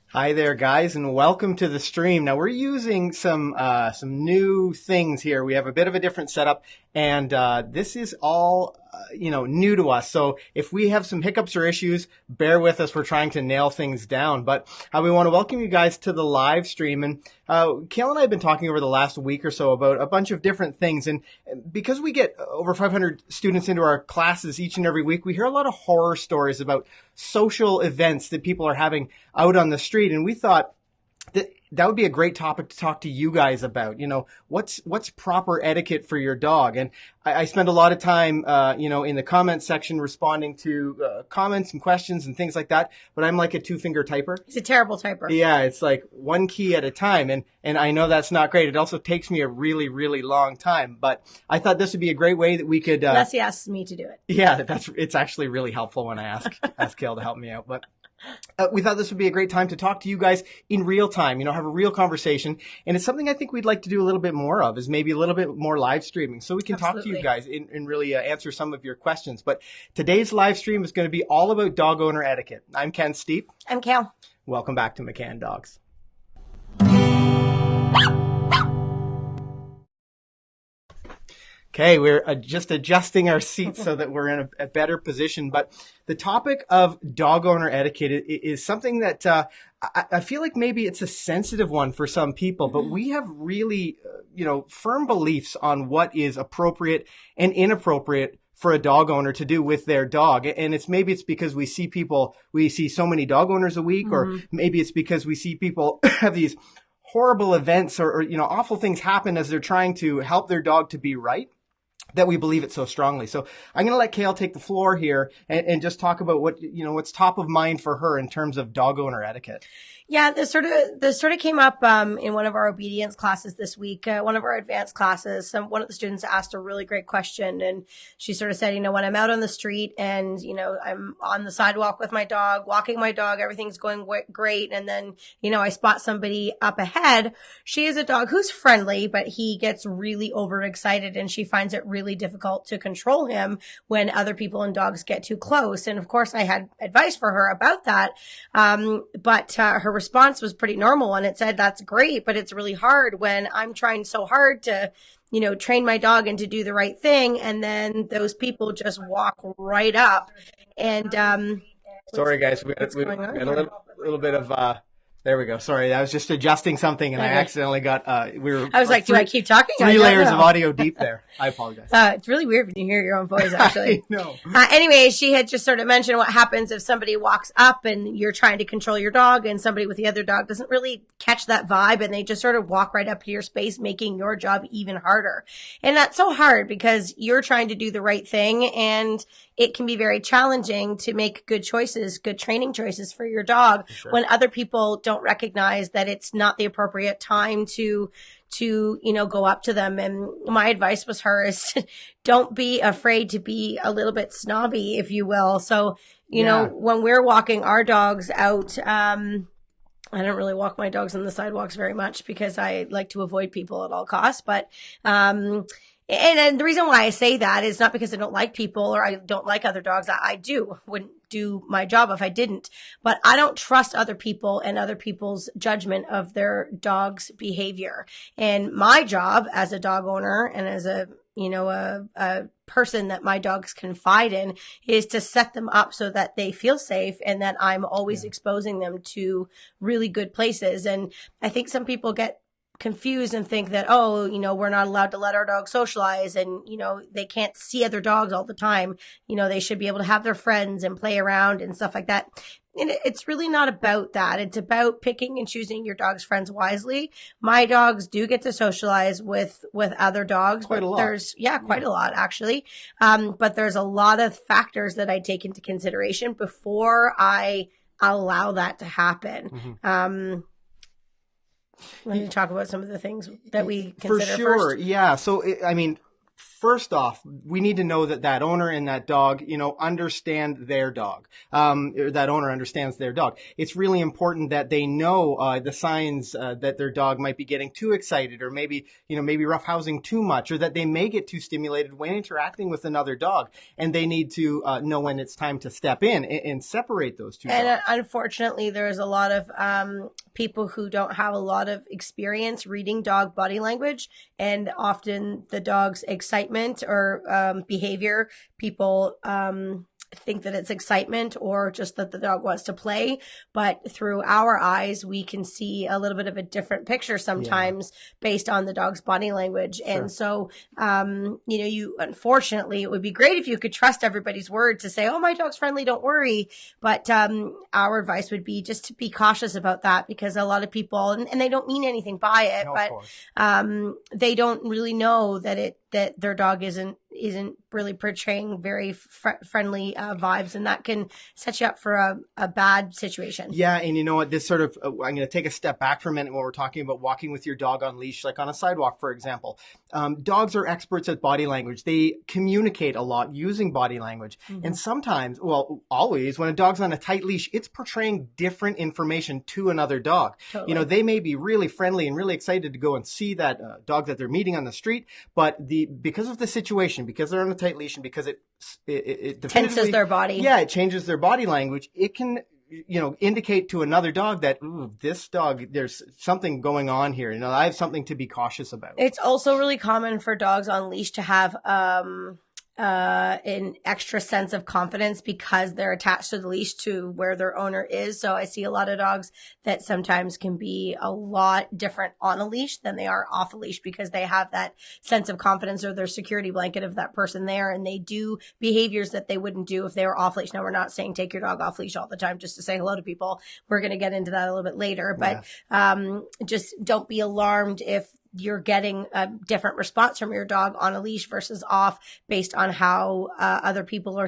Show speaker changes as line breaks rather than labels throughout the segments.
Hi there, guys, and welcome to the stream. Now we're using some new things here. We have a bit of a different setup, and this is all new to us. So if we have some hiccups or issues, bear with us. We're trying to nail things down. But we want to welcome you guys to the live stream. And Kayla and I have been talking over the last week or so about a bunch of different things. And because we get over 500 students into our classes each and every week, we hear a lot of horror stories about social events that people are having out on the street. And we thought that would be a great topic to talk to you guys about. What's proper etiquette for your dog? And I spend a lot of time, in the comments section responding to comments and questions and things like that. But I'm like a two-finger typer.
He's a terrible typer.
Yeah, it's like one key at a time. And I know that's not great. It also takes me a really, really long time. But I thought this would be a great way that we could.
Unless he asks me to do it.
Yeah, it's actually really helpful when I ask Kale to help me out. But we thought this would be a great time to talk to you guys in real time, have a real conversation. And it's something I think we'd like to do a little bit more of, is maybe a little bit more live streaming, so we can talk to you guys and really answer some of your questions. But today's live stream is going to be all about dog owner etiquette. I'm Ken Steep.
I'm Kale.
Welcome back to McCann Dogs. Okay, we're just adjusting our seats so that we're in a better position. But the topic of dog owner etiquette is something that I feel like maybe it's a sensitive one for some people, but we have really, firm beliefs on what is appropriate and inappropriate for a dog owner to do with their dog. And it's because we see so many dog owners a week, or maybe it's because we see people have these horrible events or awful things happen as they're trying to help their dog to be right, that we believe it so strongly. So I'm going to let Kale take the floor here and just talk about what's top of mind for her in terms of dog owner etiquette.
Yeah, this sort of came up in one of our obedience classes this week. One of our advanced classes, one of the students asked a really great question, and she sort of said, when I'm out on the street and I'm on the sidewalk with my dog, walking my dog, everything's going great, and then I spot somebody up ahead. She is a dog who's friendly, but he gets really overexcited, and she finds it really difficult to control him when other people and dogs get too close. And of course, I had advice for her about that, but her response was pretty normal, and it said, that's great, but it's really hard when I'm trying so hard to, train my dog and to do the right thing, and then those people just walk right up. And
sorry, guys, we had a little bit of there we go. Sorry, I was just adjusting something and I accidentally got. I
was like, do I keep talking?
Three layers of audio deep there. I apologize.
It's really weird when you hear your own voice, actually.
No.
Anyway, she had just sort of mentioned what happens if somebody walks up and you're trying to control your dog, and somebody with the other dog doesn't really catch that vibe, and they just sort of walk right up to your space, making your job even harder. And that's so hard because you're trying to do the right thing, and it can be very challenging to make good choices, good training choices for your dog, when other people don't recognize that it's not the appropriate time to go up to them. And my advice was hers, don't be afraid to be a little bit snobby, if you will. So, when we're walking our dogs out, I don't really walk my dogs on the sidewalks very much because I like to avoid people at all costs. But, and the reason why I say that is not because I don't like people or I don't like other dogs. I wouldn't do my job if I didn't, but I don't trust other people and other people's judgment of their dog's behavior. And my job as a dog owner and as a person that my dogs confide in is to set them up so that they feel safe and that I'm always exposing them to really good places. And I think some people get confused and think that, we're not allowed to let our dogs socialize, and, they can't see other dogs all the time. They should be able to have their friends and play around and stuff like that. And it's really not about that. It's about picking and choosing your dog's friends wisely. My dogs do get to socialize with other dogs.
Quite a lot.
Quite a lot, actually. But there's a lot of factors that I take into consideration before I allow that to happen. Let me talk about some of the things that we consider
for sure.
first.
Yeah. So, first off, we need to know that that owner and that dog, understand their dog. Or that owner understands their dog. It's really important that they know the signs that their dog might be getting too excited, or maybe roughhousing too much, or that they may get too stimulated when interacting with another dog, and they need to know when it's time to step in and separate those two
And
dogs.
unfortunately, there's a lot of people who don't have a lot of experience reading dog body language, and often the dog's excitement or behavior, people think that it's excitement or just that the dog wants to play. But through our eyes, we can see a little bit of a different picture sometimes based on the dog's body language. Sure. And so, you unfortunately, it would be great if you could trust everybody's word to say, oh, my dog's friendly, don't worry. But our advice would be just to be cautious about that, because a lot of people, and they don't mean anything by it, but they don't really know that their dog isn't really portraying very friendly vibes, and that can set you up for a bad situation.
Yeah, and you know what? This sort of, I'm going to take a step back for a minute when we're talking about walking with your dog on leash, like on a sidewalk, for example. Dogs are experts at body language. They communicate a lot using body language. Mm-hmm. And sometimes, well, always, when a dog's on a tight leash, it's portraying different information to another dog. Totally. They may be really friendly and really excited to go and see that dog that they're meeting on the street, but because of the situation, because they're on a tight leash, and because it
tenses their body.
Yeah, it changes their body language. It can, indicate to another dog that this dog, there's something going on here. I have something to be cautious about.
It's also really common for dogs on leash to have an extra sense of confidence because they're attached to the leash to where their owner is. So I see a lot of dogs that sometimes can be a lot different on a leash than they are off a leash, because they have that sense of confidence or their security blanket of that person there, and they do behaviors that they wouldn't do if they were off leash. Now, we're not saying take your dog off leash all the time just to say hello to people. We're going to get into that a little bit later, but just don't be alarmed if you're getting a different response from your dog on a leash versus off, based on how other people, or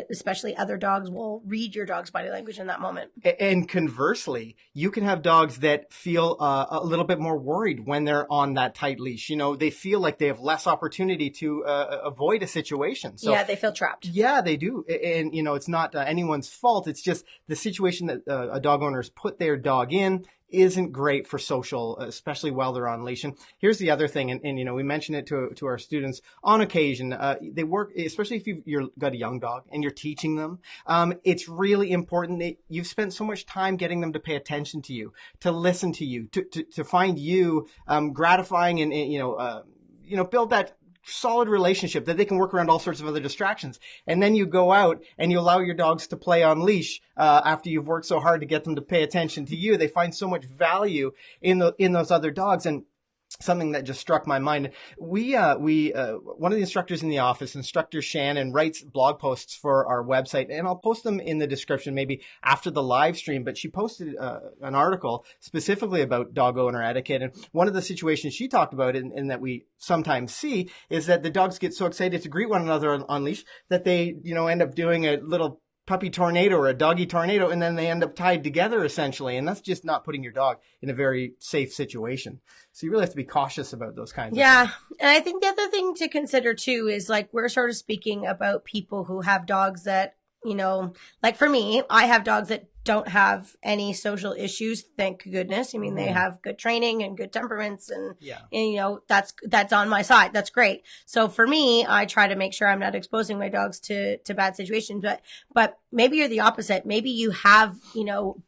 especially other dogs, will read your dog's body language in that moment.
And conversely, you can have dogs that feel a little bit more worried when they're on that tight leash. They feel like they have less opportunity to avoid a situation. So,
yeah, they feel trapped.
Yeah, they do. And, it's not anyone's fault. It's just the situation that a dog owner's put their dog in isn't great for social, especially while they're on leash. And here's the other thing, and we mention it to our students on occasion. They work, especially if you've got a young dog and you're teaching them. It's really important that you've spent so much time getting them to pay attention to you, to listen to you, to find you gratifying, and build that solid relationship that they can work around all sorts of other distractions. And then you go out and you allow your dogs to play on leash after you've worked so hard to get them to pay attention to you. They find so much value in those other dogs. And something that just struck my mind. We one of the instructors in the office, Instructor Shannon, writes blog posts for our website, and I'll post them in the description maybe after the live stream. But she posted an article specifically about dog owner etiquette, and one of the situations she talked about, and that we sometimes see, is that the dogs get so excited to greet one another on leash that they end up doing a little puppy tornado or a doggy tornado, and then they end up tied together essentially. And that's just not putting your dog in a very safe situation. So you really have to be cautious about those kinds of things.
Yeah. And I think the other thing to consider too is, like, we're sort of speaking about people who have dogs that, like for me, I have dogs that don't have any social issues, thank goodness. I mean, they have good training and good temperaments, and that's on my side. That's great. So for me, I try to make sure I'm not exposing my dogs to bad situations, but maybe you're the opposite. Maybe you have,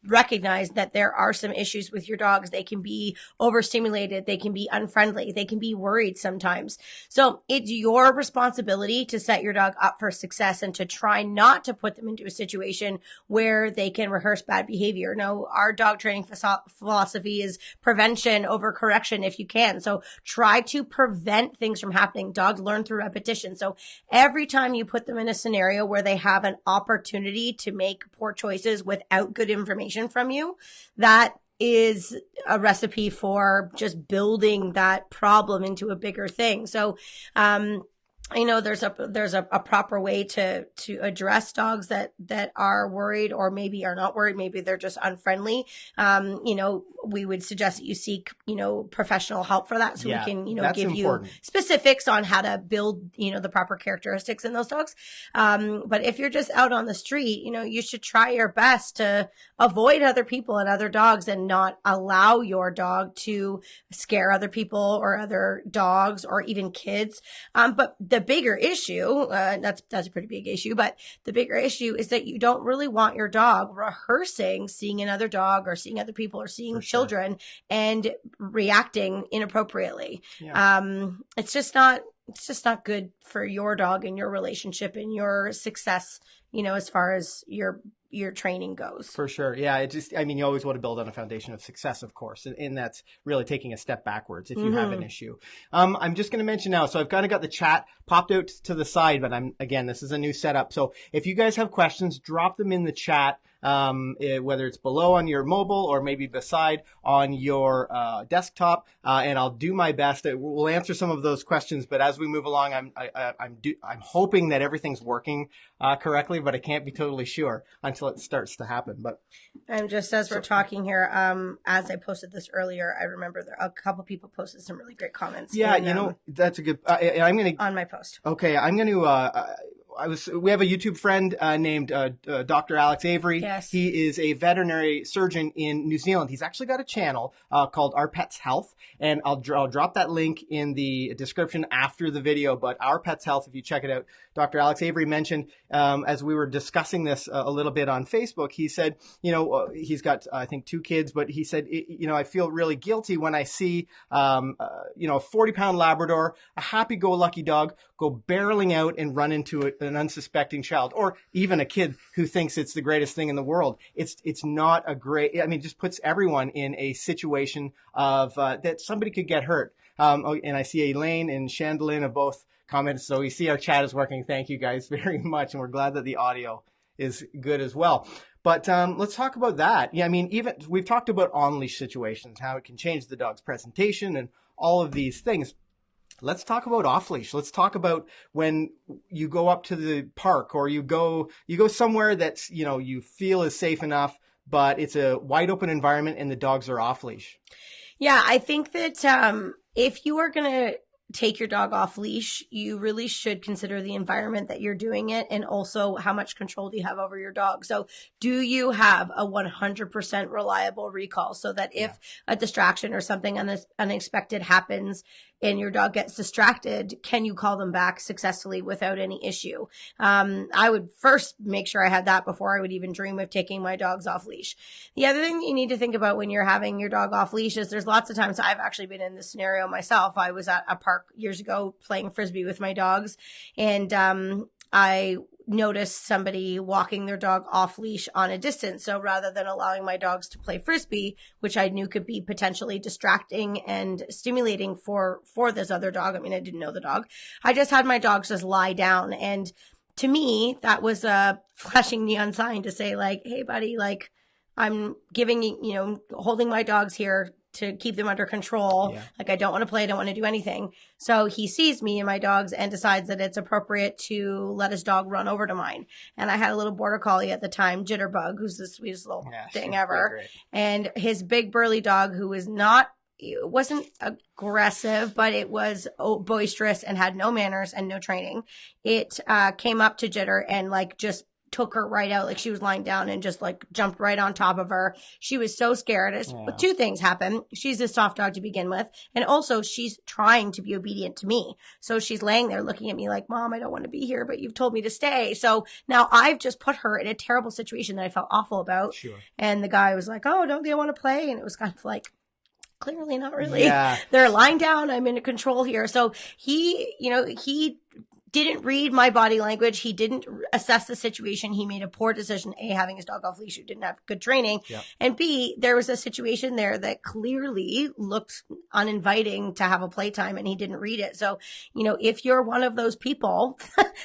recognized that there are some issues with your dogs. They can be overstimulated. They can be unfriendly. They can be worried sometimes. So it's your responsibility to set your dog up for success and to try not to put them into a situation where they can rehearse bad behavior. No, our dog training philosophy is prevention over correction if you can. So try to prevent things from happening. Dogs learn through repetition. So every time you put them in a scenario where they have an opportunity to make poor choices without good information from you, that is a recipe for just building that problem into a bigger thing. So, I know there's a proper way to address dogs that are worried or maybe are not worried. Maybe they're just unfriendly. We would suggest that you seek, professional help for that. So we can, give
important.
you specifics on how to build, the proper characteristics in those dogs. But if you're just out on the street, you should try your best to avoid other people and other dogs and not allow your dog to scare other people or other dogs or even kids. But the bigger issue, that's a pretty big issue, but the bigger issue is that you don't really want your dog rehearsing seeing another dog or seeing other people or seeing children and reacting inappropriately.
Yeah.
It's just not good for your dog and your relationship and your success, as far as your training goes.
For sure. Yeah. You always want to build on a foundation of success, of course. And that's really taking a step backwards if you have an issue. I'm just going to mention now, so I've kind of got the chat popped out to the side, but this is a new setup. So if you guys have questions, drop them in the chat. Whether it's below on your mobile or maybe beside on your desktop, and I'll do my best. We'll answer some of those questions, but as we move along, I'm hoping that everything's working correctly, but I can't be totally sure until it starts to happen. But
just as we're talking here, as I posted this earlier, I remember a couple people posted some really great comments.
Yeah, that's a good. I'm gonna
on my post.
Okay, I'm gonna. We have a YouTube friend named Dr. Alex Avery.
Yes.
He is a veterinary surgeon in New Zealand. He's actually got a channel called Our Pets Health, and I'll drop that link in the description after the video. But Our Pets Health, if you check it out, Dr. Alex Avery mentioned as we were discussing this a little bit on Facebook, he said, he's got I think 2 kids, but he said, I feel really guilty when I see a 40-pound Labrador, a happy-go-lucky dog, go barreling out and run into an unsuspecting child, or even a kid who thinks it's the greatest thing in the world. It's not a great. It just puts everyone in a situation of that somebody could get hurt. And I see Elaine and Chandelin have both commented. So we see our chat is working. Thank you guys very much, and we're glad that the audio is good as well. But let's talk about that. Yeah, even we've talked about on-leash situations, how it can change the dog's presentation and all of these things. Let's talk about off-leash. Let's talk about when you go up to the park or you go somewhere that's, you feel is safe enough, but it's a wide open environment and the dogs are off-leash.
Yeah, I think that if you are going to take your dog off leash, you really should consider the environment that you're doing it and also how much control do you have over your dog. So do you have a 100% reliable recall so that if a distraction or something unexpected happens and your dog gets distracted, can you call them back successfully without any issue? I would first make sure I had that before I would even dream of taking my dogs off leash. The other thing you need to think about when you're having your dog off leash is there's lots of times I've actually been in this scenario myself. I was at a park years ago playing Frisbee with my dogs, and I noticed somebody walking their dog off leash on a distance. So rather than allowing my dogs to play Frisbee, which I knew could be potentially distracting and stimulating for this other dog, I didn't know the dog, I just had my dogs just lie down. And to me, that was a flashing neon sign to say like, hey buddy, like I'm giving you, holding my dogs here to keep them under control. Yeah. Like I don't want to play. I don't want to do anything. So he sees me and my dogs and decides that it's appropriate to let his dog run over to mine. And I had a little border collie at the time, Jitterbug, who's the sweetest little thing ever. And his big burly dog who wasn't aggressive, but it was boisterous and had no manners and no training. It came up to Jitter and just took her right out. Like she was lying down and just jumped right on top of her. She was so scared. But 2 things happen. She's a soft dog to begin with. And also she's trying to be obedient to me. So she's laying there looking at me like, Mom, I don't want to be here, but you've told me to stay. So now I've just put her in a terrible situation that I felt awful about. Sure. And the guy was like, oh, don't they want to play? And it was kind of like, clearly not really. Yeah. They're lying down. I'm in control here. So he didn't read my body language. He didn't assess the situation. He made a poor decision, A, having his dog off leash, who didn't have good training. Yep. And B, there was a situation there that clearly looked uninviting to have a playtime and he didn't read it. So, if you're one of those people,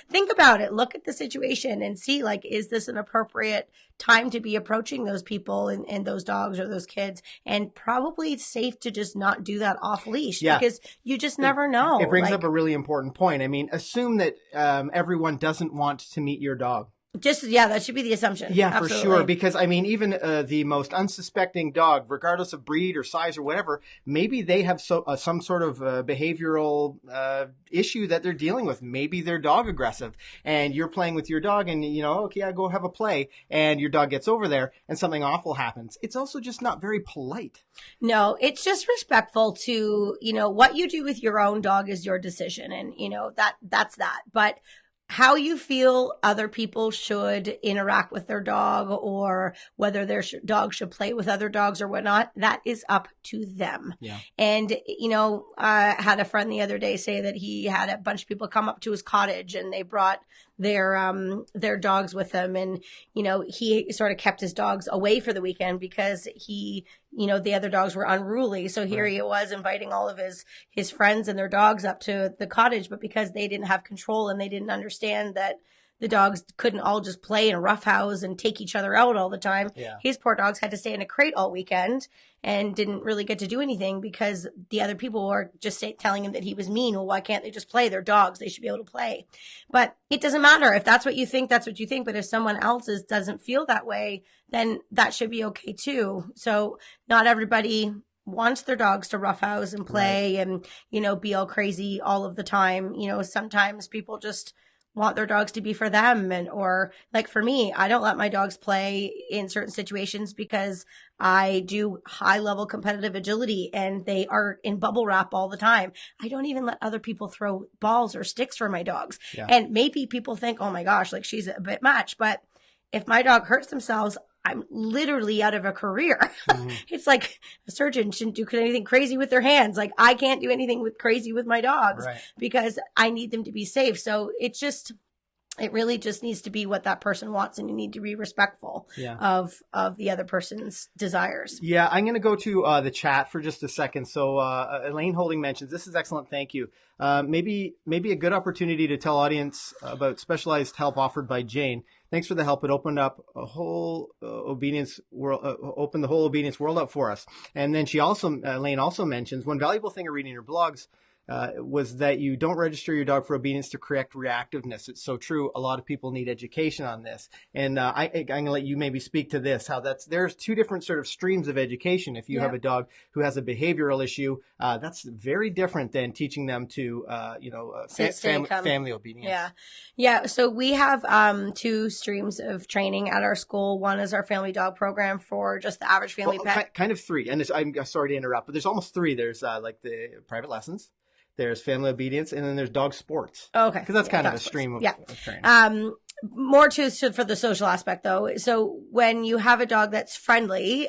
think about it. Look at the situation and see, is this an appropriate time to be approaching those people and those dogs or those kids? And probably it's safe to just not do that off leash because you just never know.
It brings up a really important point. Assume assume that everyone doesn't want to meet your dog.
That should be the assumption.
Yeah,
Absolutely.
for sure. Because I mean, even the most unsuspecting dog, regardless of breed or size or whatever, maybe they have some sort of behavioral issue that they're dealing with. Maybe they're dog aggressive, and you're playing with your dog, and okay, I go have a play, and your dog gets over there, and something awful happens. It's also just not very polite.
No, it's just respectful to what you do with your own dog is your decision, and that's that. But how you feel other people should interact with their dog, or whether their dog should play with other dogs or whatnot, that is up to them.
Yeah.
And, I had a friend the other day say that he had a bunch of people come up to his cottage and they brought their dogs with them. And, he sort of kept his dogs away for the weekend because the other dogs were unruly. So here he was inviting all of his friends and their dogs up to the cottage, but because they didn't have control and they didn't understand that the dogs couldn't all just play in a roughhouse and take each other out all the time.
Yeah.
His poor dogs had to stay in a crate all weekend and didn't really get to do anything because the other people were just telling him that he was mean. Well, why can't they just play? They're dogs. They should be able to play. But it doesn't matter. If that's what you think, that's what you think. But if someone else's doesn't feel that way, then that should be okay too. So not everybody wants their dogs to roughhouse and play and, be all crazy all of the time. Sometimes people just want their dogs to be for them. Or like for me, I don't let my dogs play in certain situations because I do high level competitive agility and they are in bubble wrap all the time. I don't even let other people throw balls or sticks for my dogs. Yeah. And maybe people think, oh my gosh, like she's a bit much. But if my dog hurts themselves, I'm literally out of a career. Mm-hmm. It's like a surgeon shouldn't do anything crazy with their hands. Like I can't do anything crazy with my dogs because I need them to be safe. So it really just needs to be what that person wants, and you need to be respectful of the other person's desires.
Yeah, I'm going to go to the chat for just a second. So Elaine Holding mentions, this is excellent, thank you. Maybe a good opportunity to tell audience about specialized help offered by Jane. Thanks for the help. It opened up a whole obedience world, opened the whole obedience world up for us. And then Elaine also mentions, one valuable thing of reading your blogs was that you don't register your dog for obedience to correct reactiveness. It's so true. A lot of people need education on this. And I'm going to let you maybe speak to this, how there's two different sort of streams of education. If you have a dog who has a behavioral issue, that's very different than teaching them to, family obedience.
Yeah. Yeah. So we have two streams of training at our school. One is our family dog program for just the average family pet.
Kind of three. And I'm sorry to interrupt, but there's almost three. There's like the private lessons. There's family obedience, and then there's dog sports.
Okay.
Because that's kind of a stream of training.
More for the social aspect though. So when you have a dog that's friendly,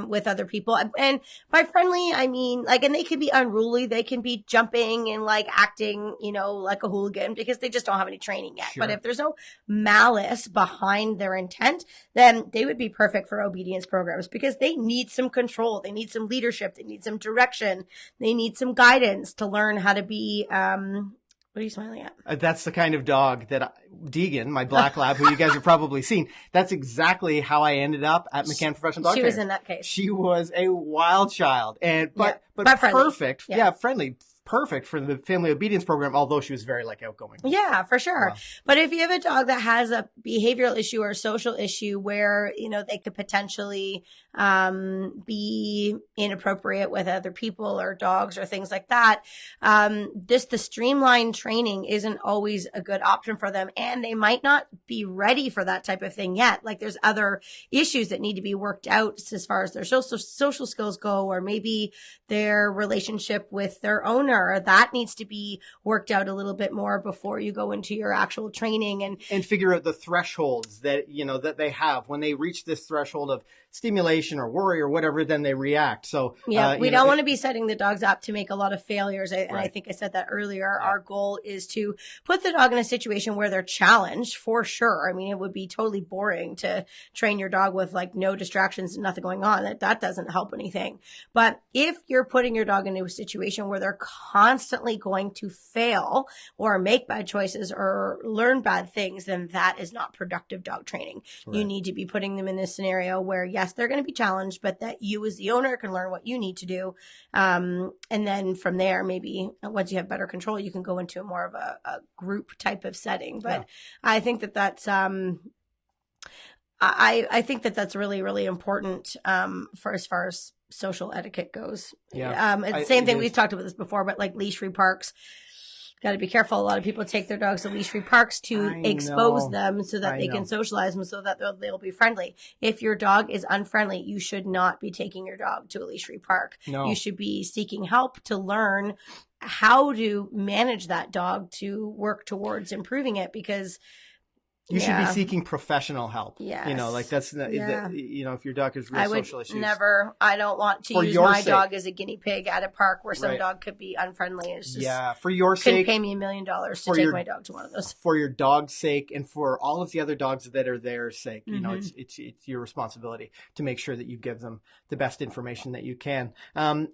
with other people, and by friendly, I mean and they can be unruly. They can be jumping and acting, like a hooligan because they just don't have any training yet. Sure. But if there's no malice behind their intent, then they would be perfect for obedience programs because they need some control. They need some leadership. They need some direction. They need some guidance to learn how to be, what are you smiling at?
That's the kind of dog that Deegan, my black lab, who you guys have probably seen, that's exactly how I ended up at McCann Professional Dog Trainer.
She was in that case.
She was a wild child, but perfect. Friendly. Perfect for the family obedience program, although she was very outgoing.
Yeah, for sure.
Wow.
But if you have a dog that has a behavioral issue or a social issue where, they could potentially be inappropriate with other people or dogs or things like that, the streamlined training isn't always a good option for them. And they might not be ready for that type of thing yet. Like there's other issues that need to be worked out as far as their social skills go, or maybe their relationship with their owner. That needs to be worked out a little bit more before you go into your actual training and
figure out the thresholds that, that they have. When they reach this threshold of stimulation or worry or whatever, then they react. So
we don't want to be setting the dogs up to make a lot of failures. And I think I said that earlier. Yeah. Our goal is to put the dog in a situation where they're challenged for sure. I mean, it would be totally boring to train your dog with no distractions and nothing going on. That doesn't help anything. But if you're putting your dog into a situation where they're constantly going to fail or make bad choices or learn bad things, then that is not productive dog training. Right. You need to be putting them in a scenario where, yes, they're going to be challenged, but that you as the owner can learn what you need to do. And then from there, maybe once you have better control, you can go into more of a group type of setting. But I think that's I think that's really, really important for as far as social etiquette goes. Yeah. It's the same thing. We've talked about this before, but like leash-free parks, got to be careful. A lot of people take their dogs to leash-free parks to expose them so that they can socialize them, so that they'll be friendly. If your dog is unfriendly, you should not be taking your dog to a leash-free park. No. You should be seeking help to learn how to manage that dog to work towards improving it, because
you should be seeking professional help. Yeah. Like that's, if your dog has real social issues.
I don't want to use my dog as a guinea pig at a park where some dog could be unfriendly. It's just,
for your sake.
Couldn't pay me $1 million to take my dog to one of those.
For your dog's sake and for all of the other dogs that are their sake. It's your responsibility to make sure that you give them the best information that you can. I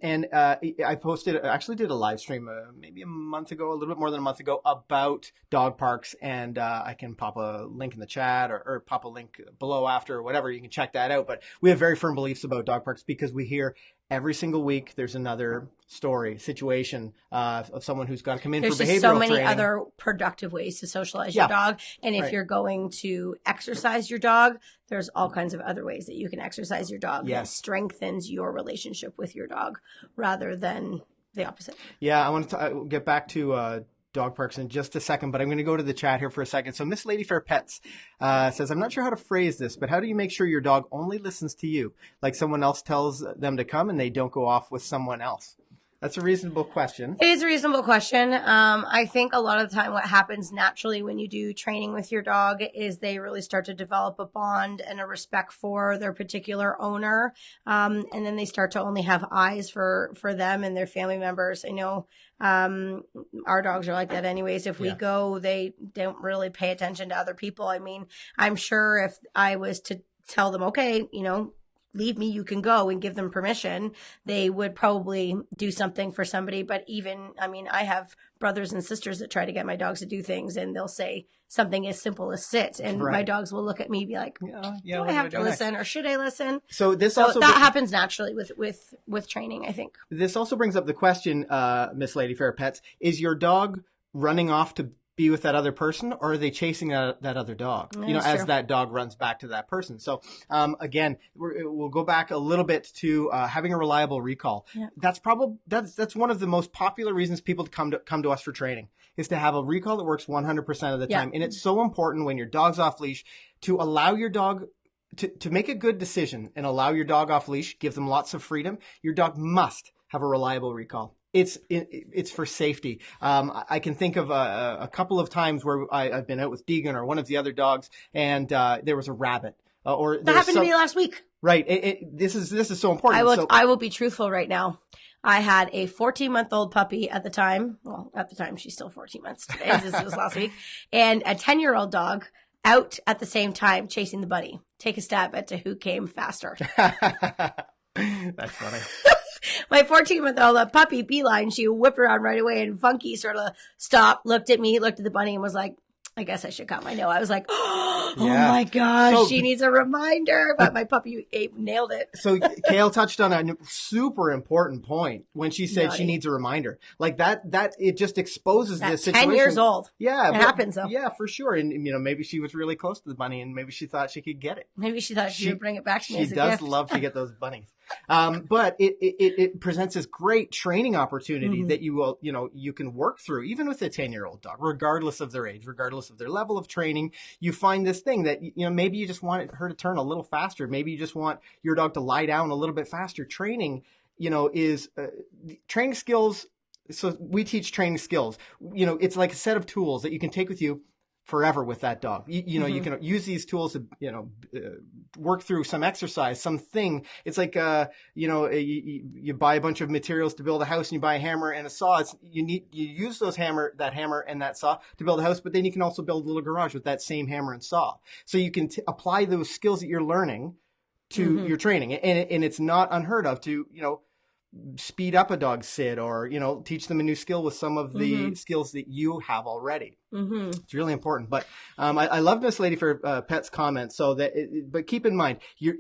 actually did a live stream maybe a little bit more than a month ago about dog parks, and I can pop a link in the chat or pop a link below after or whatever. You can check that out. But we have very firm beliefs about dog parks because we hear every single week there's another situation of someone who's got to come in for behavioral training. There's so many
other productive ways to socialize your dog. And if you're going to exercise your dog, there's all kinds of other ways that you can exercise your dog that strengthens your relationship with your dog rather than the opposite.
Yeah, I want to get back to dog parks in just a second, but I'm going to go to the chat here for a second. So Miss Lady Fair Pets says, I'm not sure how to phrase this, but how do you make sure your dog only listens to you? Like someone else tells them to come and they don't go off with someone else? That's a reasonable question.
It is a reasonable question. I think a lot of the time what happens naturally when you do training with your dog is they really start to develop a bond and a respect for their particular owner. And then they start to only have eyes for them and their family members. I know our dogs are like that anyways. If we go, they don't really pay attention to other people. I mean, I'm sure if I was to tell them, okay, leave me, you can go, and give them permission, they would probably do something for somebody. But I have brothers and sisters that try to get my dogs to do things, and they'll say something as simple as sit, and my dogs will look at me and be like, do I have to listen, or should I listen? So that happens naturally with training, I think.
This also brings up the question, Miss Lady Fair Pets, is your dog running off to be with that other person, or are they chasing that other dog, as that dog runs back to that person? So, again, we'll go back a little bit to having a reliable recall. Yeah. That's one of the most popular reasons people come to us for training, is to have a recall that works 100% of the time. And it's so important when your dog's off leash to allow your dog to make a good decision and allow your dog off leash, give them lots of freedom. Your dog must have a reliable recall. It's for safety. I can think of a couple of times where I've been out with Deegan or one of the other dogs, and there was a rabbit.
That happened to me last week.
Right. This is so important.
I will be truthful right now. I had a 14-month-old puppy at the time. Well, at the time, she's still 14 months today. This was last week. And a 10-year-old dog out at the same time chasing the bunny. Take a stab at who came faster.
That's funny.
My 14-month-old puppy, Beeline, she whipped around right away, and Funky sort of stopped, looked at me, looked at the bunny, and was like, I guess I should come. I know. I was like, oh my gosh, she needs a reminder. But my puppy nailed it.
So Kale touched on a super important point when she said she needs a reminder. Like that it just exposes this situation.
10 years old.
Yeah.
It happens though.
Yeah, for sure. And, maybe she was really close to the bunny, and maybe she thought she could get it.
Maybe she thought she would bring it back to me as a gift.
She does love to get those bunnies. But it presents this great training opportunity that you can work through, even with a 10-year-old dog, regardless of their age, regardless of their level of training. You find this thing that, maybe you just want her to turn a little faster. Maybe you just want your dog to lie down a little bit faster. Training, is training skills. So we teach training skills. It's like a set of tools that you can take with you forever with that dog. You can use these tools to, work through some exercise, something. It's like, you buy a bunch of materials to build a house, and you buy a hammer and a saw. You use that hammer and that saw to build a house, but then you can also build a little garage with that same hammer and saw. So you can apply those skills that you're learning to your training. And it's not unheard of to, speed up a dog's sit, or teach them a new skill with some of the skills that you have already. It's really important. But I love Miss Lady for Pet's comments. So but keep in mind, you're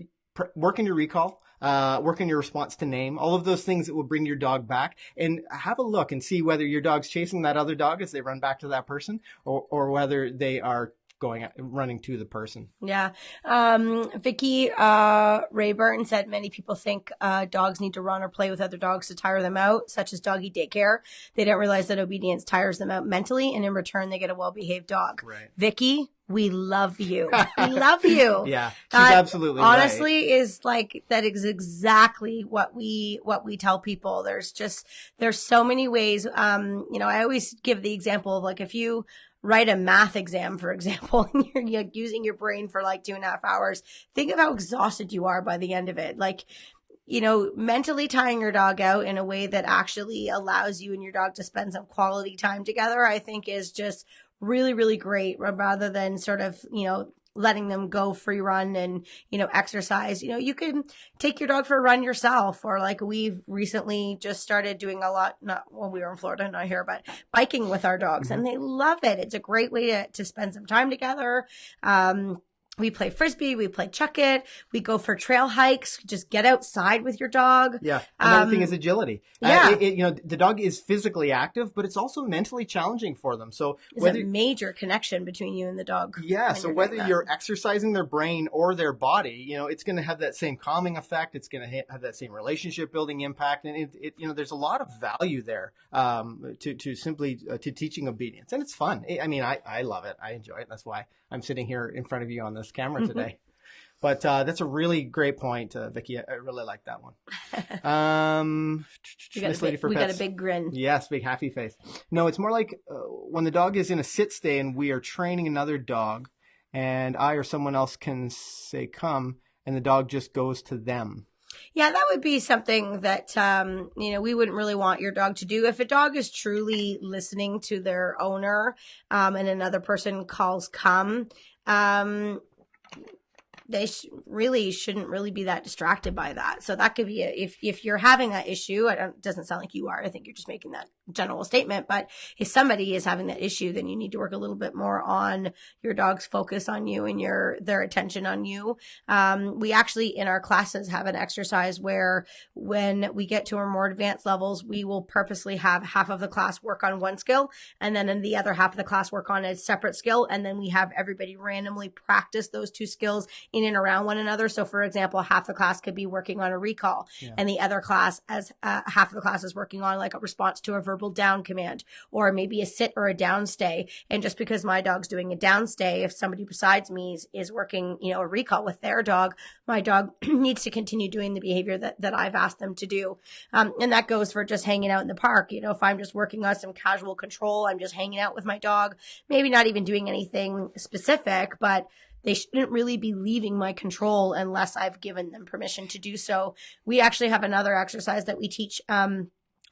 working your recall, working your response to name, all of those things that will bring your dog back, and have a look and see whether your dog's chasing that other dog as they run back to that person, or whether they are running to the person.
Yeah. Vicky Rayburn said many people think dogs need to run or play with other dogs to tire them out, such as doggy daycare. They don't realize that obedience tires them out mentally, and in return they get a well-behaved dog.
Right.
Vicky, we love you. We love you.
Yeah, she's absolutely
honestly
right.
Is like, that is exactly what we tell people. There's so many ways. I always give the example of, like, if you write a math exam, for example, and you're using your brain for like 2.5 hours, think of how exhausted you are by the end of it. Like, mentally tying your dog out in a way that actually allows you and your dog to spend some quality time together, I think is just really, really great, rather than sort of, letting them go free run and, exercise. You can take your dog for a run yourself, or like we've recently just started doing a lot, we were in Florida, not here, but biking with our dogs, and they love it. It's a great way to spend some time together. We play Frisbee, we play Chuck It, we go for trail hikes, just get outside with your dog.
Yeah. Another thing is agility.
Yeah.
The dog is physically active, but it's also mentally challenging for them. So
there's a major connection between you and the dog.
Yeah. So whether you're exercising their brain or their body, it's going to have that same calming effect. It's going to have that same relationship building impact. And there's a lot of value there, to simply, to teaching obedience. And it's fun. I love it. I enjoy it. That's why I'm sitting here in front of you on this camera today. But that's a really great point, Vicky. I really like that one.
We got a big grin.
Yes, big happy face. No, it's more like when the dog is in a sit stay and we are training another dog, and I or someone else can say come, and the dog just goes to them.
Yeah, that would be something that, we wouldn't really want your dog to do. If a dog is truly listening to their owner, and another person calls come, they really shouldn't really be that distracted by that. So that could be if you're having that issue. It doesn't sound like you are. I think you're just making that general statement. But if somebody is having that issue, then you need to work a little bit more on your dog's focus on you and their attention on you. We actually in our classes have an exercise where when we get to our more advanced levels, we will purposely have half of the class work on one skill, and then in the other half of the class work on a separate skill, and then we have everybody randomly practice those two skills in and around one another. So for example, half the class could be working on a recall, and the other class, as half of the class is working on like a response to a verbal down command, or maybe a sit or a down stay. And just because my dog's doing a down stay, if somebody besides me is working, a recall with their dog, my dog needs to continue doing the behavior that I've asked them to do. And that goes for just hanging out in the park. If I'm just working on some casual control, I'm just hanging out with my dog, maybe not even doing anything specific, but they shouldn't really be leaving my control unless I've given them permission to do so. We actually have another exercise that we teach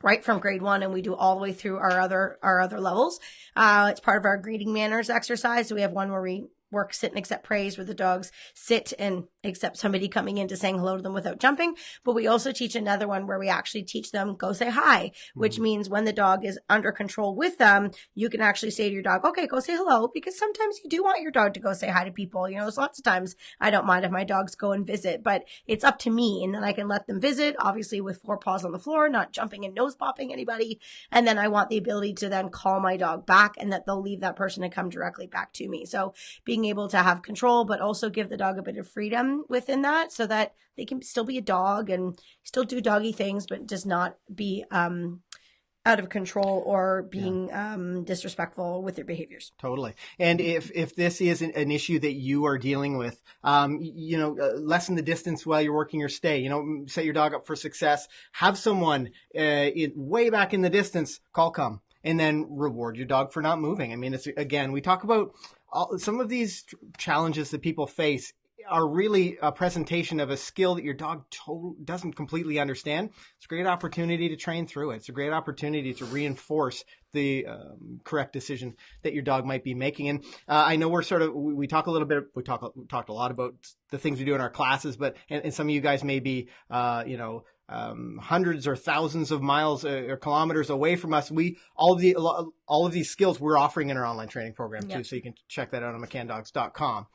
right from grade 1, and we do all the way through our other levels. It's part of our greeting manners exercise. So we have one where we work sit and accept praise, where the dogs sit and accept somebody coming in to saying hello to them without jumping. But we also teach another one where we actually teach them go say hi, which means when the dog is under control with them, you can actually say to your dog, okay, go say hello, because sometimes you do want your dog to go say hi to people. There's lots of times I don't mind if my dogs go and visit, but it's up to me. And then I can let them visit, obviously with 4 paws on the floor, not jumping and nose popping anybody. And then I want the ability to then call my dog back, and that they'll leave that person and come directly back to me. So being able to have control, but also give the dog a bit of freedom within that, so that they can still be a dog and still do doggy things, but does not be out of control or being disrespectful with their behaviors.
Totally. And if this is an issue that you are dealing with, lessen the distance while you're working your stay. Set your dog up for success. Have someone way back in the distance call come, and then reward your dog for not moving. It's, again, we talk about some of these challenges that people face are really a presentation of a skill that your dog doesn't completely understand, it's a great opportunity to train through it. It's a great opportunity to reinforce the correct decision that your dog might be making. And I know we talk a little bit, we talked a lot about the things we do in our classes, but and some of you guys may be, hundreds or thousands of miles or kilometers away from us. All of these skills we're offering in our online training program too. So you can check that out on McCannDogs.com.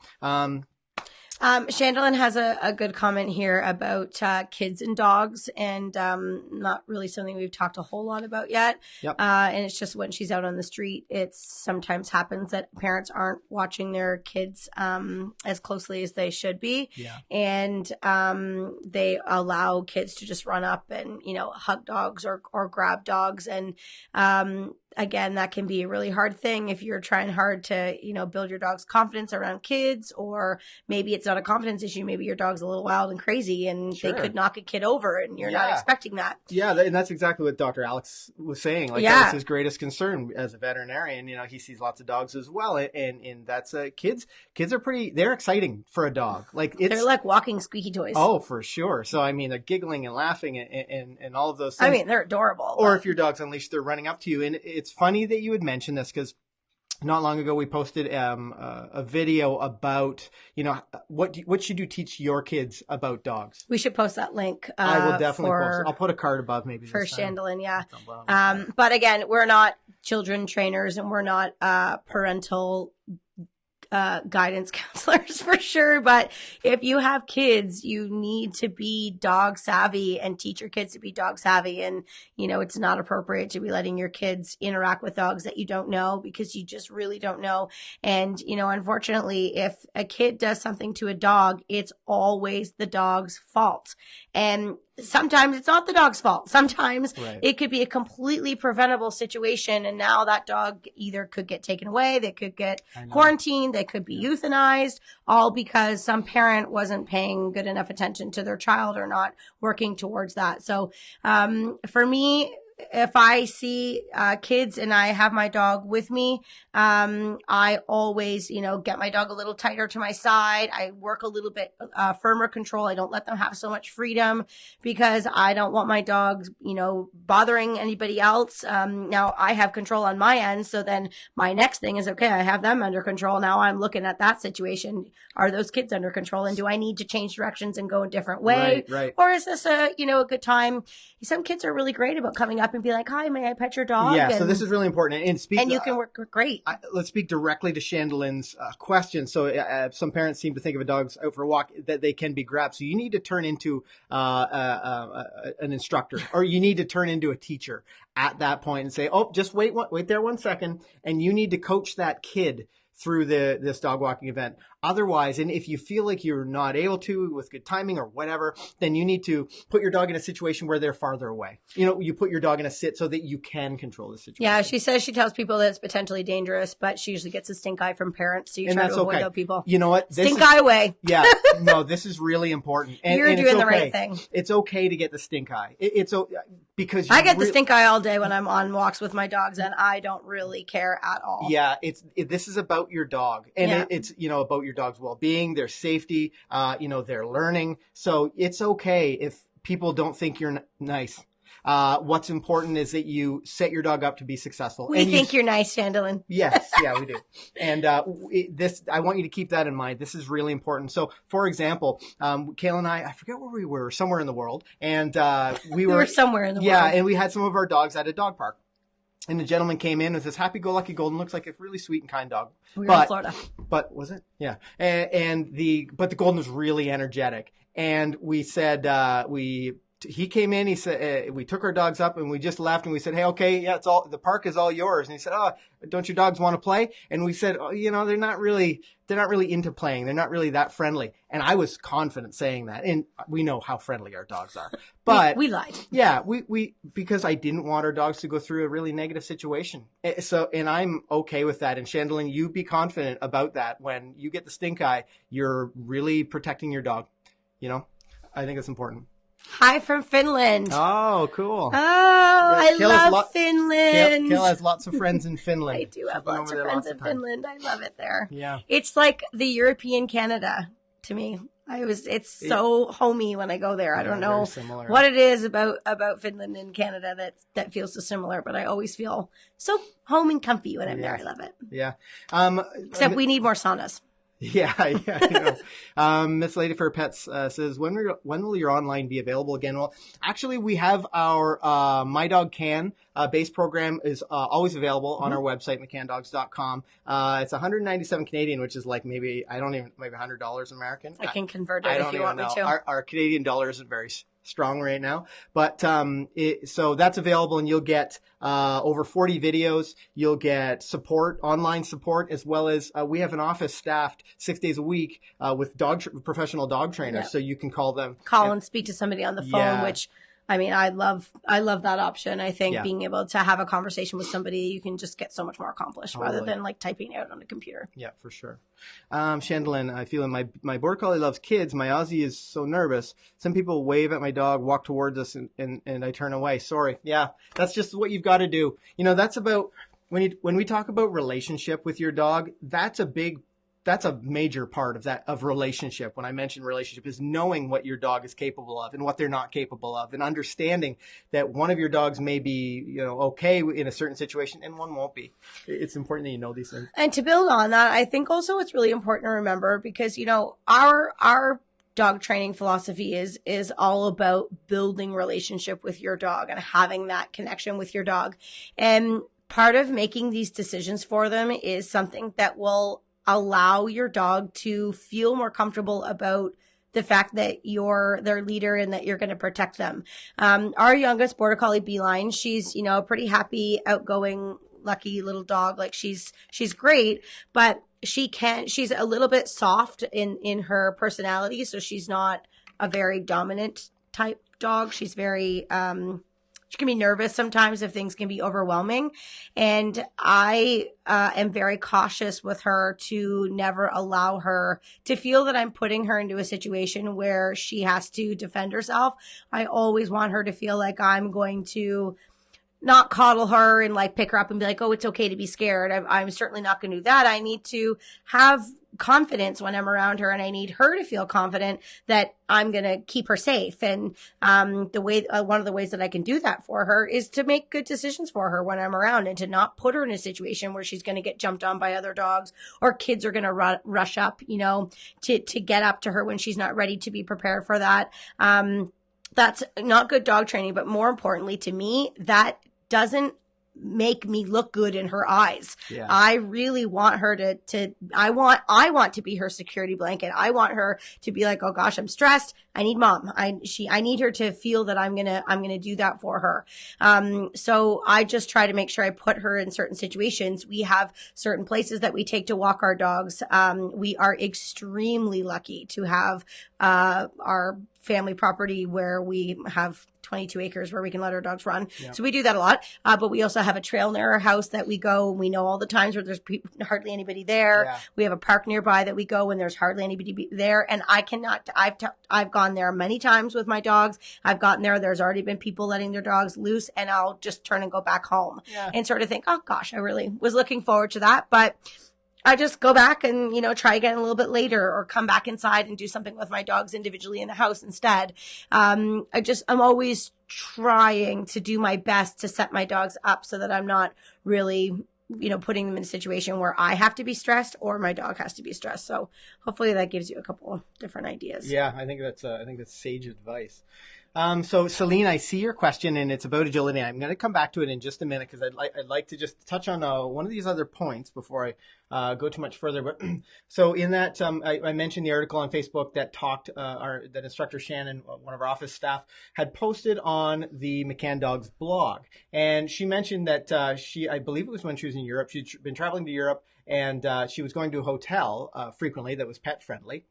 Chandlin has a good comment here about kids and dogs, and not really something we've talked a whole lot about yet.
Yep.
And it's just when she's out on the street, it sometimes happens that parents aren't watching their kids as closely as they should be.
Yeah.
And they allow kids to just run up and, hug dogs or grab dogs. And again, that can be a really hard thing if you're trying hard to, build your dog's confidence around kids, or maybe it's not a confidence issue. Maybe your dog's a little wild and crazy and they could knock a kid over and you're not expecting that.
Yeah. And that's exactly what Dr. Alex was saying. Like, that's his greatest concern as a veterinarian. He sees lots of dogs as well. And that's kids are they're exciting for a dog. Like they're
like walking squeaky toys.
Oh, for sure. So, they're giggling and laughing and all of those things.
They're adorable.
Or if your dog's unleashed, they're running up to you. And it's funny that you would mention this, because not long ago we posted a video about, what should you teach your kids about dogs?
We should post that link.
I will definitely post it. I'll put a card above maybe
for Chandlin. Yeah. But again, we're not children trainers and we're not parental guidance counselors for sure. But if you have kids, you need to be dog savvy and teach your kids to be dog savvy. And, it's not appropriate to be letting your kids interact with dogs that you don't know, because you just really don't know. And, unfortunately, if a kid does something to a dog, it's always the dog's fault. And sometimes it's not the dog's fault. Sometimes it could be a completely preventable situation. And now that dog either could get taken away, they could get quarantined, they could be euthanized, all because some parent wasn't paying good enough attention to their child or not working towards that. So for me, if I see kids and I have my dog with me, I always, get my dog a little tighter to my side. I work a little bit firmer control. I don't let them have so much freedom, because I don't want my dogs, bothering anybody else. Now I have control on my end. So then my next thing is, okay, I have them under control. Now I'm looking at that situation. Are those kids under control? And do I need to change directions and go a different way?
Right.
Or is this a good time? Some kids are really great about coming up and be like, hi, may I pet your dog?
Yeah, so this is really important. And
you can work great.
Let's speak directly to Chandlin's question. So some parents seem to think of a dog's out for a walk that they can be grabbed. So you need to turn into an instructor, or you need to turn into a teacher at that point and say, oh, just wait there 1 second. And you need to coach that kid through this dog walking event. Otherwise, and if you feel like you're not able to with good timing or whatever, then you need to put your dog in a situation where they're farther away. You put your dog in a sit so that you can control the situation.
Yeah, she says she tells people that it's potentially dangerous, but she usually gets a stink eye from parents. So you try to avoid those people.
You know what?
Stink eye away.
Yeah, no, this is really important. And
you're doing the right thing.
It's okay to get the stink eye. Because
I get the stink eye all day when I'm on walks with my dogs, and I don't really care at all.
Yeah, this is about your dog, and it's about your dog's well-being, their safety, their learning. So it's okay if people don't think you're nice. What's important is that you set your dog up to be successful.
We think you're nice, Chandlin.
Yes, yeah, we do. And I want you to keep that in mind. This is really important. So, for example, Kayla and I forget where we were, somewhere in the world, and we were
somewhere in the world.
Yeah, and we had some of our dogs at a dog park. And the gentleman came in with this happy-go-lucky golden, looks like a really sweet and kind dog.
We were in Florida.
But was it? Yeah. But the golden was really energetic. And we said, he came in, he said, we took our dogs up and we just left and we said, hey, okay, yeah, the park is all yours. And he said, oh, don't your dogs want to play? And we said, oh, they're not really into playing. They're not really that friendly. And I was confident saying that. And we know how friendly our dogs are, but
we lied.
Yeah. Because I didn't want our dogs to go through a really negative situation. So, and I'm okay with that. And Chandlin, you be confident about that. When you get the stink eye, you're really protecting your dog. I think it's important.
Hi from Finland.
Oh, cool.
Oh, I love Finland.
Kayla has lots of friends in Finland.
I do have lots of friends in Finland. I love it there.
Yeah.
It's like the European Canada. to me. It's so homey when I go there. I don't know
similar.
what it is about Finland and Canada that feels so similar, but I always feel so home and comfy when I'm there. I love it.
Yeah.
Except we need more saunas.
Yeah, I know. Miss Lady for Pets says, when will your online be available again? Well, actually, we have our My Dog Can base program is always available on our website, McCannDogs.com. It's 197 Canadian, which is like maybe $100 American.
I can convert it if you want me to.
Our Canadian dollar isn't very strong right now, but so that's available, and you'll get over 40 videos. You'll get support, online support, as well as we have an office staffed 6 days a week with professional dog trainers, so you can call them,
and speak to somebody on the phone, which I mean, I love that option. I think being able to have a conversation with somebody, you can just get so much more accomplished rather than like typing out on a computer.
Yeah, for sure. Chandlin, I feel my border collie loves kids. My Aussie is so nervous. Some people wave at my dog, walk towards us, and I turn away. Sorry. Yeah, that's just what you've got to do. You know, that's about when we talk about relationship with your dog. That's a major part of relationship. When I mention relationship, is knowing what your dog is capable of and what they're not capable of, and understanding that one of your dogs may be, okay in a certain situation and one won't be. It's important that you know these things.
And to build on that, I think also it's really important to remember, because, our dog training philosophy is all about building relationship with your dog and having that connection with your dog. And part of making these decisions for them is something that will allow your dog to feel more comfortable about the fact that you're their leader and that you're going to protect them. Our youngest border collie Beeline, she's, a pretty happy, outgoing, lucky little dog. Like she's great, but she's a little bit soft in her personality. So she's not a very dominant type dog. She's very, she can be nervous sometimes if things can be overwhelming. And I am very cautious with her to never allow her to feel that I'm putting her into a situation where she has to defend herself. I always want her to feel like I'm going to not coddle her and like pick her up and be like, oh, it's okay to be scared. I'm certainly not going to do that. I need to have confidence when I'm around her, and I need her to feel confident that I'm going to keep her safe. And one of the ways that I can do that for her is to make good decisions for her when I'm around, and to not put her in a situation where she's going to get jumped on by other dogs, or kids are going to rush up, to get up to her when she's not ready to be prepared for that. That's not good dog training, but more importantly to me, that doesn't make me look good in her eyes. Yeah. I really want her I want to be her security blanket. I want her to be like, oh gosh, I'm stressed. I need mom. I need her to feel that I'm going to do that for her. So I just try to make sure I put her in certain situations. We have certain places that we take to walk our dogs. We are extremely lucky to have, our family property where we have 22 acres where we can let our dogs run. Yeah. So we do that a lot. But we also have a trail near our house that we go. We know all the times where there's hardly anybody there. Yeah. We have a park nearby that we go when there's hardly anybody there. And I've gone there many times with my dogs. I've gotten there. There's already been people letting their dogs loose, and I'll just turn and go back home and sort of think, oh gosh, I really was looking forward to that. But I just go back and, try again a little bit later, or come back inside and do something with my dogs individually in the house instead. I'm always trying to do my best to set my dogs up so that I'm not really, putting them in a situation where I have to be stressed or my dog has to be stressed. So hopefully that gives you a couple different ideas.
Yeah, I think that's sage advice. So Celine, I see your question, and it's about agility. I'm going to come back to it in just a minute, because I'd like to just touch on one of these other points before I go too much further. But so in that, I mentioned the article on Facebook that that instructor Shannon, one of our office staff, had posted on the McCann Dogs blog, and she mentioned that I believe it was when she was in Europe, she'd been traveling to Europe, and she was going to a hotel frequently that was pet friendly.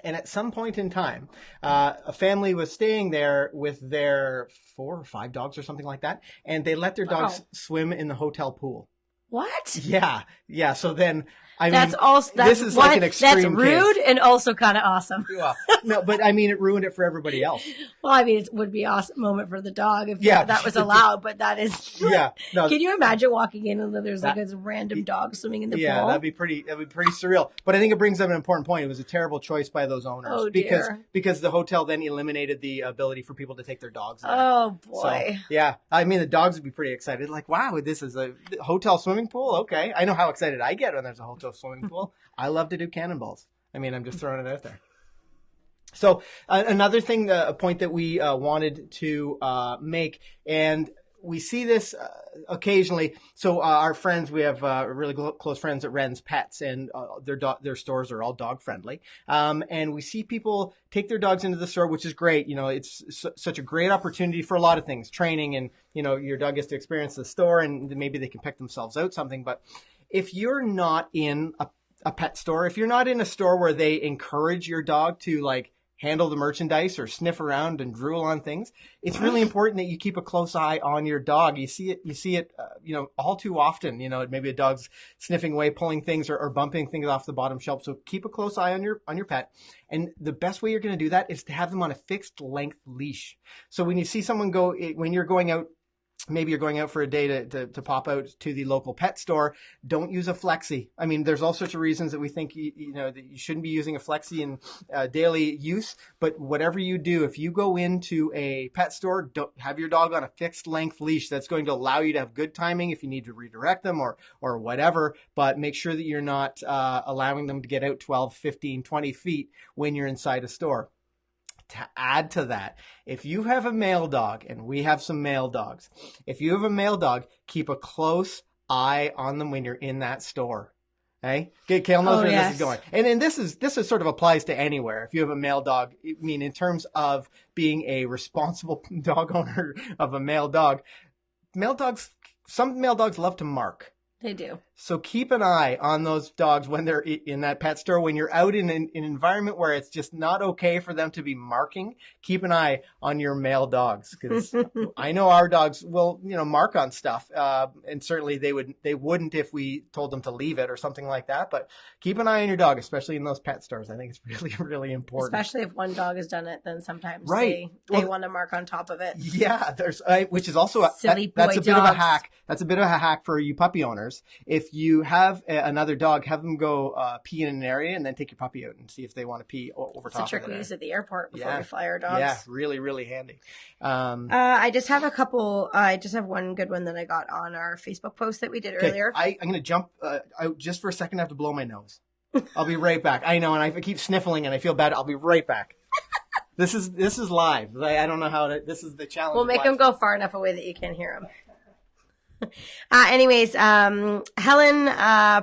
And at some point in time, a family was staying there with their 4 or 5 dogs or something like that. And they let their dogs swim in the hotel pool.
What?
Yeah. Yeah. So then,
That's
mean,
also
this is like an extreme
that's rude
case.
and also kind of awesome.
Well, no, but I mean, it ruined it for everybody else.
Well, I mean, it would be an awesome moment for the dog if
Yeah.
that was allowed, but that is.
Yeah. No.
Can you imagine walking in and there's like a random dog swimming in the
Yeah,
pool?
that'd be pretty surreal. But I think it brings up an important point. It was a terrible choice by those owners
Oh, dear.
because the hotel then eliminated the ability for people to take their dogs there.
Oh boy.
So, yeah, I mean the dogs would be pretty excited. Like, wow, this is a hotel swimming pool. Okay, I know how excited I get when there's a hotel swimming pool. I love to do cannonballs. I mean, I'm just throwing it out there. So another thing, a point that we wanted to make, and we see this occasionally. So our friends, we have really close friends at Ren's Pets, and their stores are all dog friendly. And we see people take their dogs into the store, which is great. You know, it's such a great opportunity for a lot of things, training, and you know, your dog gets to experience the store, and maybe they can pick themselves out something. But if you're not in a pet store, if you're not in a store where they encourage your dog to like handle the merchandise or sniff around and drool on things, it's really important that you keep a close eye on your dog. You see it, you know, all too often. You know, maybe a dog's sniffing away, pulling things or bumping things off the bottom shelf. So keep a close eye on your pet. And the best way you're going to do that is to have them on a fixed length leash. So when you see someone when you're going out, maybe you're going out for a day to pop out to the local pet store, don't use a flexi. I mean, there's all sorts of reasons that we think, you know, that you shouldn't be using a flexi in daily use. But whatever you do, if you go into a pet store, don't have your dog on a fixed length leash. That's going to allow you to have good timing if you need to redirect them or whatever. But make sure that you're not allowing them to get out 12, 15, 20 feet when you're inside a store. To add to that, if you have a male dog, and we have some male dogs, if you have a male dog, keep a close eye on them when you're in that store. Okay? Kale knows where this is going. And this is sort of applies to anywhere. If you have a male dog, I mean, in terms of being a responsible dog owner of a male dog, some male dogs love to mark.
They do.
So keep an eye on those dogs when they're in that pet store. When you're out in an environment where it's just not okay for them to be marking, keep an eye on your male dogs, because I know our dogs will, you know, mark on stuff, and certainly they wouldn't if we told them to leave it or something like that. But keep an eye on your dog, especially in those pet stores. I think it's really, really important.
Especially if one dog has done it, then sometimes
right.
they want to mark on top of it.
Yeah, which is also that's a bit of a hack. That's a bit of a hack for you puppy owners. If you have another dog, have them go pee in an area and then take your puppy out and see if they want to pee over top of it.
It's a trick we use at the airport before we fly our dogs.
Yeah, really, really handy.
I just have I just have one good one that I got on our Facebook post that we did earlier.
I'm going to jump out just for a second. I have to blow my nose. I'll be right back. I know, and I keep sniffling and I feel bad. I'll be right back. This is live. I don't know how this is the challenge.
We'll make them go far enough away that you can't hear them. Anyways, Helen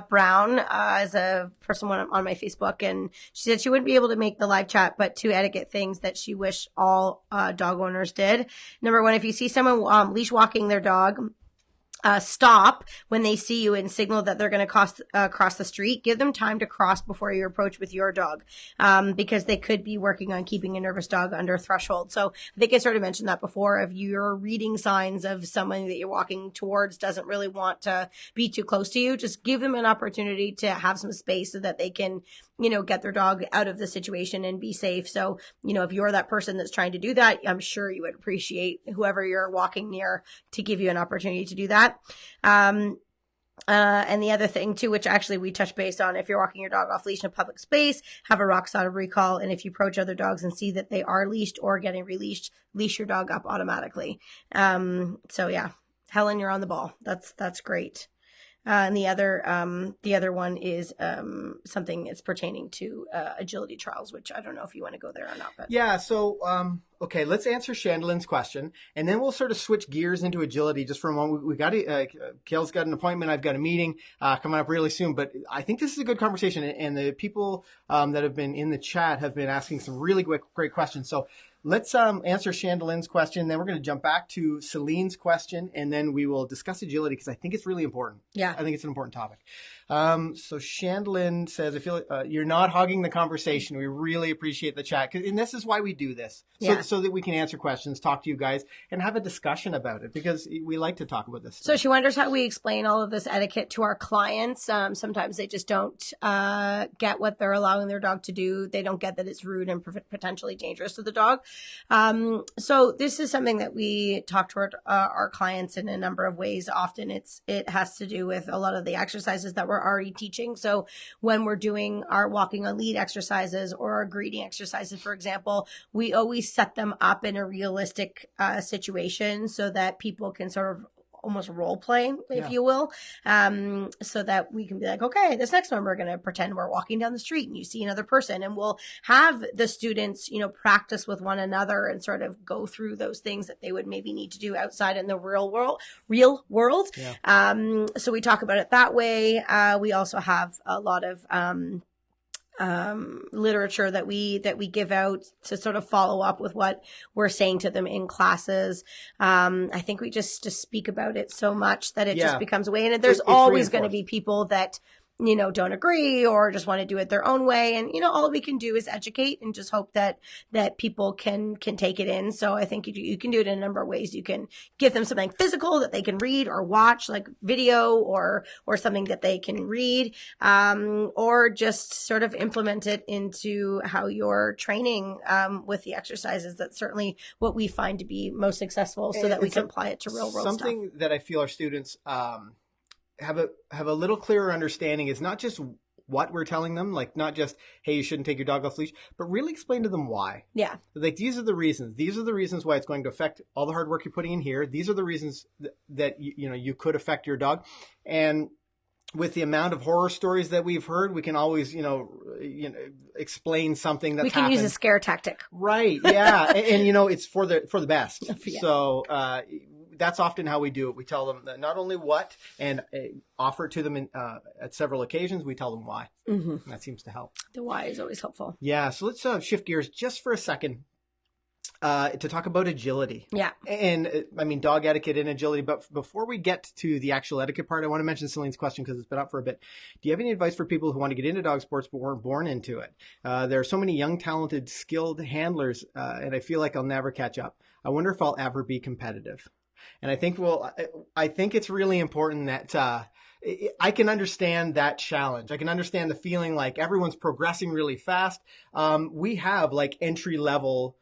Brown is a person on my Facebook, and she said she wouldn't be able to make the live chat, but 2 etiquette things that she wished all dog owners did. Number 1, if you see someone leash walking their dog, stop when they see you and signal that they're going to cross the street. Give them time to cross before you approach with your dog, because they could be working on keeping a nervous dog under a threshold. So I think I sort of mentioned that before. If you're reading signs of someone that you're walking towards doesn't really want to be too close to you, just give them an opportunity to have some space so that they can, you know, get their dog out of the situation and be safe. So, you know, if you're that person that's trying to do that, I'm sure you would appreciate whoever you're walking near to give you an opportunity to do that. And the other thing too, which actually we touched base on, if you're walking your dog off leash in a public space, have a rock solid recall. And if you approach other dogs and see that they are leashed or getting released, leash your dog up automatically. So yeah, Helen, you're on the ball. That's great. And the other one is something that's pertaining to agility trials, which I don't know if you want to go there or not. But
yeah, so okay, let's answer Chandelin's question, and then we'll sort of switch gears into agility just for a moment. We got Kale's got an appointment. I've got a meeting coming up really soon, but I think this is a good conversation, and the people that have been in the chat have been asking some really great questions. So let's answer Chandelin's question, then we're going to jump back to Celine's question, and then we will discuss agility because I think it's really important.
Yeah.
I think it's an important topic. So Chandlin says, I feel you're not hogging the conversation. We really appreciate the chat. And this is why we do this. So that we can answer questions, talk to you guys, and have a discussion about it, because we like to talk about this stuff.
So she wonders how we explain all of this etiquette to our clients. Sometimes they just don't get what they're allowing their dog to do. They don't get that it's rude and potentially dangerous to the dog. So this is something that we talk to our clients in a number of ways. Often it has to do with a lot of the exercises that we're already teaching. So when we're doing our walking on lead exercises or our greeting exercises, for example, we always set them up in a realistic situation so that people can sort of almost role play, if you will, so that we can be like, okay, this next one, we're going to pretend we're walking down the street and you see another person, and we'll have the students, practice with one another and sort of go through those things that they would maybe need to do outside in the real world. Yeah. So we talk about it that way. We also have a lot of, literature that we give out to sort of follow up with what we're saying to them in classes. I think we just speak about it so much that it just becomes a way. And there's always going to be people that, don't agree or just want to do it their own way. And, all we can do is educate and just hope that people can take it in. So I think you can do it in a number of ways. You can give them something physical that they can read or watch, like video or something that they can read, or just sort of implement it into how you're training, with the exercises. That's certainly what we find to be most successful, so that we can apply it to real world stuff.
Something that I feel our students, have a little clearer understanding is not just what we're telling them, like not just, hey, you shouldn't take your dog off leash, but really explain to them why.
Yeah.
Like, these are the reasons. These are the reasons why it's going to affect all the hard work you're putting in here. These are the reasons that you could affect your dog. And with the amount of horror stories that we've heard, we can always, explain something that's happened.
We can use a scare tactic.
Right. Yeah. and it's for the best.
Yeah.
So, that's often how we do it. We tell them that not only what, and offer it to them at several occasions, we tell them why. Mm-hmm. That seems to help.
The why is always helpful.
Yeah. So let's shift gears just for a second to talk about agility.
Yeah.
And dog etiquette and agility. But before we get to the actual etiquette part, I want to mention Celine's question because it's been up for a bit. Do you have any advice for people who want to get into dog sports but weren't born into it? There are so many young, talented, skilled handlers, and I feel like I'll never catch up. I wonder if I'll ever be competitive. And I think it's really important that I can understand that challenge. I can understand the feeling like everyone's progressing really fast. We have like entry level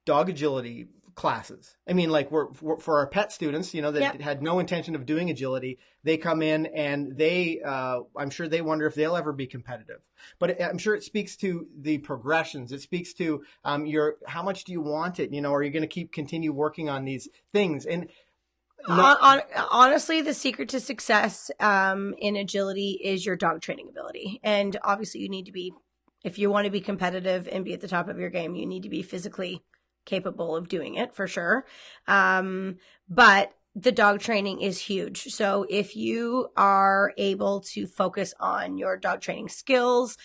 dog agility classes. We're for our pet students, that had no intention of doing agility. They come in and I'm sure they wonder if they'll ever be competitive. But I'm sure it speaks to the progressions. It speaks to how much do you want it? Are you going to continue working on these things? And
honestly, the secret to success in agility is your dog training ability. And obviously you need to be, if you want to be competitive and be at the top of your game, you need to be physically capable of doing it for sure. But the dog training is huge. So if you are able to focus on your dog training skills,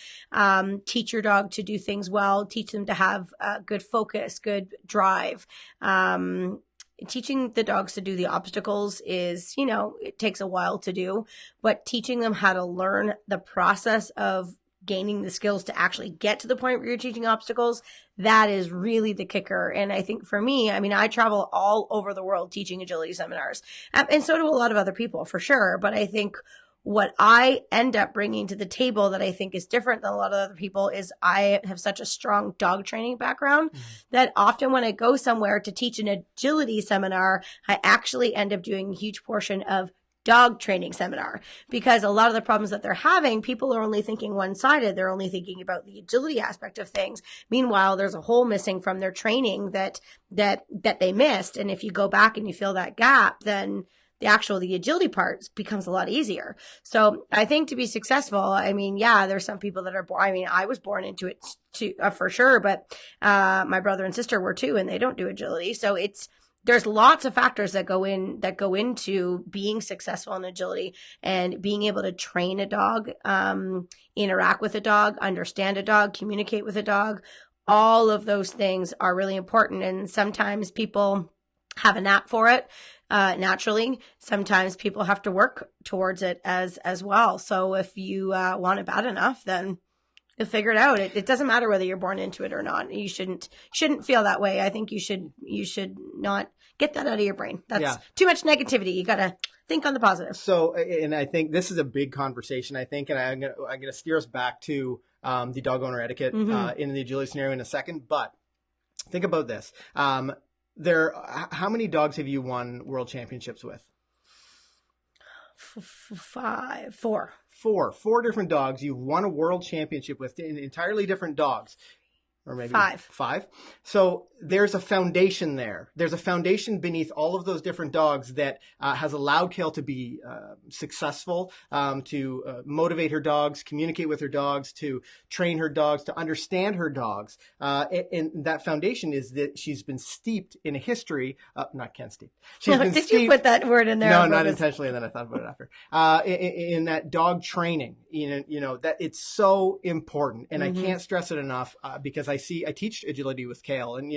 teach your dog to do things well, teach them to have good focus, good drive, teaching the dogs to do the obstacles is, it takes a while to do, but teaching them how to learn the process of gaining the skills to actually get to the point where you're teaching obstacles, that is really the kicker. And I think for me, I travel all over the world teaching agility seminars, and so do a lot of other people for sure. But I think what I end up bringing to the table that I think is different than a lot of other people is I have such a strong dog training background that often when I go somewhere to teach an agility seminar, I actually end up doing a huge portion of dog training seminar, because a lot of the problems that they're having, people are only thinking one-sided. They're only thinking about the agility aspect of things. Meanwhile, there's a hole missing from their training that they missed. And if you go back and you fill that gap, then the agility part becomes a lot easier. So I think to be successful, there's some people that are born. I was born into it too, for sure, but my brother and sister were too, and they don't do agility. So there's lots of factors that go into being successful in agility, and being able to train a dog, interact with a dog, understand a dog, communicate with a dog. All of those things are really important. And sometimes people have a knack for it naturally. Sometimes people have to work towards it as well. So if you want it bad enough, then you'll figure it out. It doesn't matter whether you're born into it or not. You shouldn't feel that way. I think you should not get that out of your brain. That's too much negativity. You got to think on the positive.
So, and I think this is a big conversation, I think, and I'm going to steer us back to the dog owner etiquette in the agility scenario in a second. But think about this. How many dogs have you won world championships with? Four different dogs you've won a world championship with, entirely different dogs. Or maybe five. So there's a foundation there. There's a foundation beneath all of those different dogs that has allowed Kale to be successful, to motivate her dogs, communicate with her dogs, to train her dogs, to understand her dogs. And that foundation is that she's been steeped in a history, not Ken steeped.
Did you put that word in there?
No, not intentionally. And then I thought about it after. In that dog training, that it's so important. And I can't stress it enough because I teach agility with Kale, and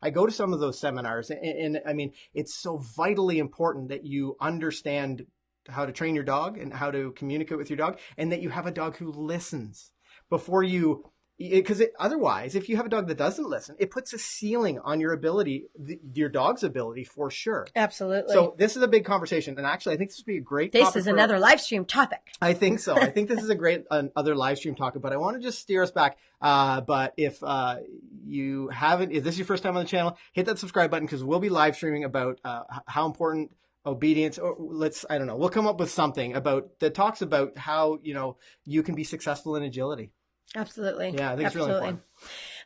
I go to some of those seminars, and I mean, it's so vitally important that you understand how to train your dog and how to communicate with your dog, and that you have a dog who listens before you. Because otherwise, if you have a dog that doesn't listen, it puts a ceiling on your ability, your dog's ability, for sure.
Absolutely.
So this is a big conversation, and actually, I think this would be a great.
This is another live stream topic.
I think so. I think this is a great other live stream topic, but I want to just steer us back. But if you haven't, if this is your first time on the channel, hit that subscribe button because we'll be live streaming about how important obedience, or I don't know, we'll come up with something that talks about how you can be successful in agility.
Absolutely.
Yeah, I think it's really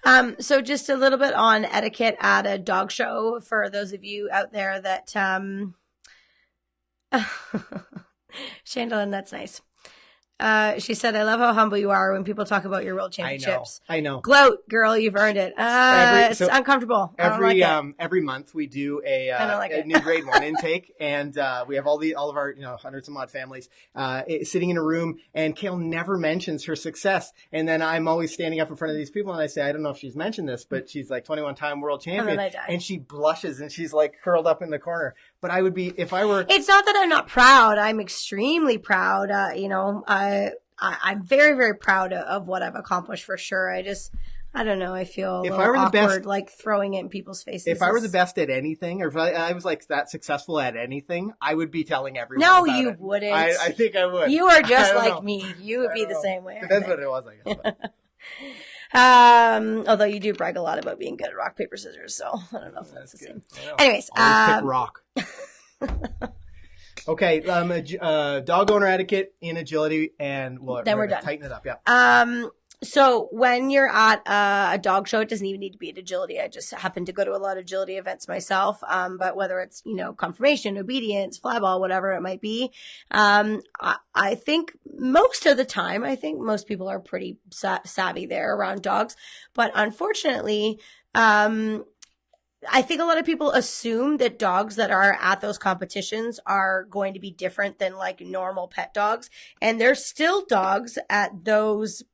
fun.
So just a little bit on etiquette at a dog show for those of you out there that, Chandler, that's nice. She said, I love how humble you are when people talk about your world championships.
I know.
Gloat, girl, you've earned it. It's uncomfortable.
Every month we do a new grade 1 intake, and we have all of our hundreds of mod families sitting in a room, and Kale never mentions her success. And then I'm always standing up in front of these people, and I say, I don't know if she's mentioned this, but she's like 21-time world champion, and she blushes and she's like curled up in the corner. But I would be, if I were.
It's not that I'm not proud. I'm extremely proud. I'm very, very proud of what I've accomplished for sure. I don't know. I feel a little awkward, like throwing it in people's faces.
If I were the best at anything, or if I was like that successful at anything, I would be telling everyone.
No,
about
you
it.
Wouldn't.
I think I would.
You are just like me. You would be the same way.
That's what it was, I guess.
Although you do brag a lot about being good at rock, paper, scissors, so I don't know if that's the same.
Anyways, pick rock. Okay, dog owner etiquette in agility, and
then we're done.
Tighten it up, yeah.
So when you're at a dog show, it doesn't even need to be at agility. I just happen to go to a lot of agility events myself. But whether it's, conformation, obedience, flyball, whatever it might be, I think most of the time, I think most people are pretty savvy there around dogs. But unfortunately, I think a lot of people assume that dogs that are at those competitions are going to be different than like normal pet dogs. And there's still dogs at those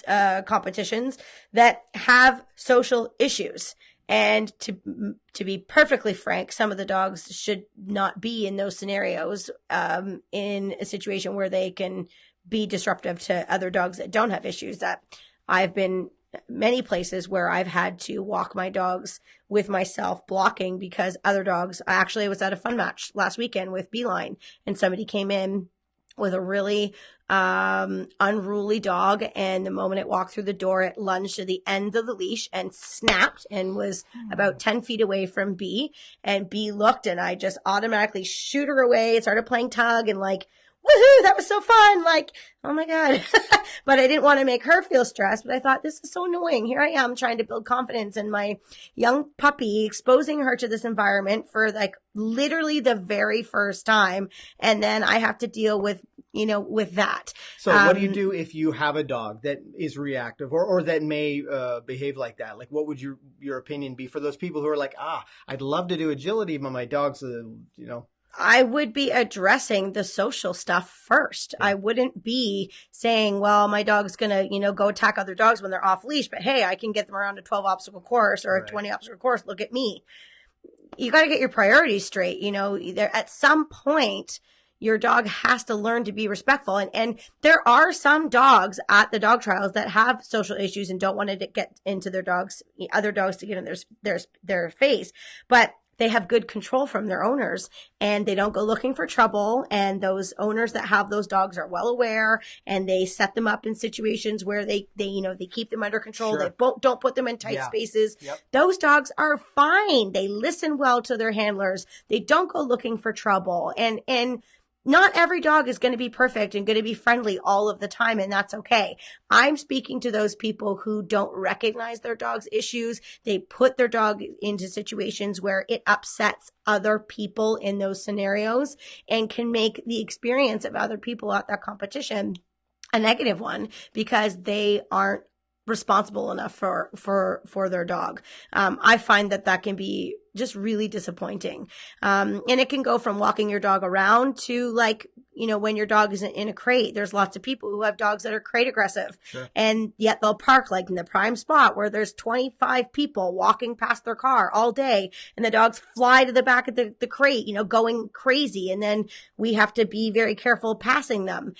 competitions that have social issues. And to be perfectly frank, some of the dogs should not be in those scenarios, in a situation where they can be disruptive to other dogs that don't have issues. That I've been many places where I've had to walk my dogs with myself blocking because other dogs. Actually, I was at a fun match last weekend with Beeline, and somebody came in with a really unruly dog, and the moment it walked through the door, it lunged to the end of the leash and snapped and was about 10 feet away from B. And B looked, and I just automatically shoot her away, started playing tug, and like, woohoo, that was so fun. Like, oh my God. But I didn't want to make her feel stressed, but I thought, this is so annoying. Here I am trying to build confidence in my young puppy, exposing her to this environment for like literally the very first time. And then I have to deal with that.
So what do you do if you have a dog that is reactive or that may behave like that? Like, what would your opinion be for those people who are like, I'd love to do agility, but my dog's,
I would be addressing the social stuff first. Yeah. I wouldn't be saying, well, my dog's going to, go attack other dogs when they're off leash, but hey, I can get them around a 12 obstacle course or a 20 obstacle course. Look at me. you got to get your priorities straight. Either at some point, your dog has to learn to be respectful. And there are some dogs at the dog trials that have social issues and don't want to get into other dogs to get in their face. But they have good control from their owners and they don't go looking for trouble. And those owners that have those dogs are well aware and they set them up in situations where they keep them under control.
Sure.
They don't put them in tight spaces.
Yep.
Those dogs are fine. They listen well to their handlers. They don't go looking for trouble. And not every dog is going to be perfect and going to be friendly all of the time, and that's okay. I'm speaking to those people who don't recognize their dog's issues. They put their dog into situations where it upsets other people in those scenarios and can make the experience of other people at that competition a negative one because they aren't responsible enough for their dog. I find that can be just really disappointing. And it can go from walking your dog around to when your dog isn't in a crate. There's lots of people who have dogs that are crate aggressive. Sure. And yet they'll park in the prime spot where there's 25 people walking past their car all day and the dogs fly to the back of the crate, going crazy. And then we have to be very careful passing them.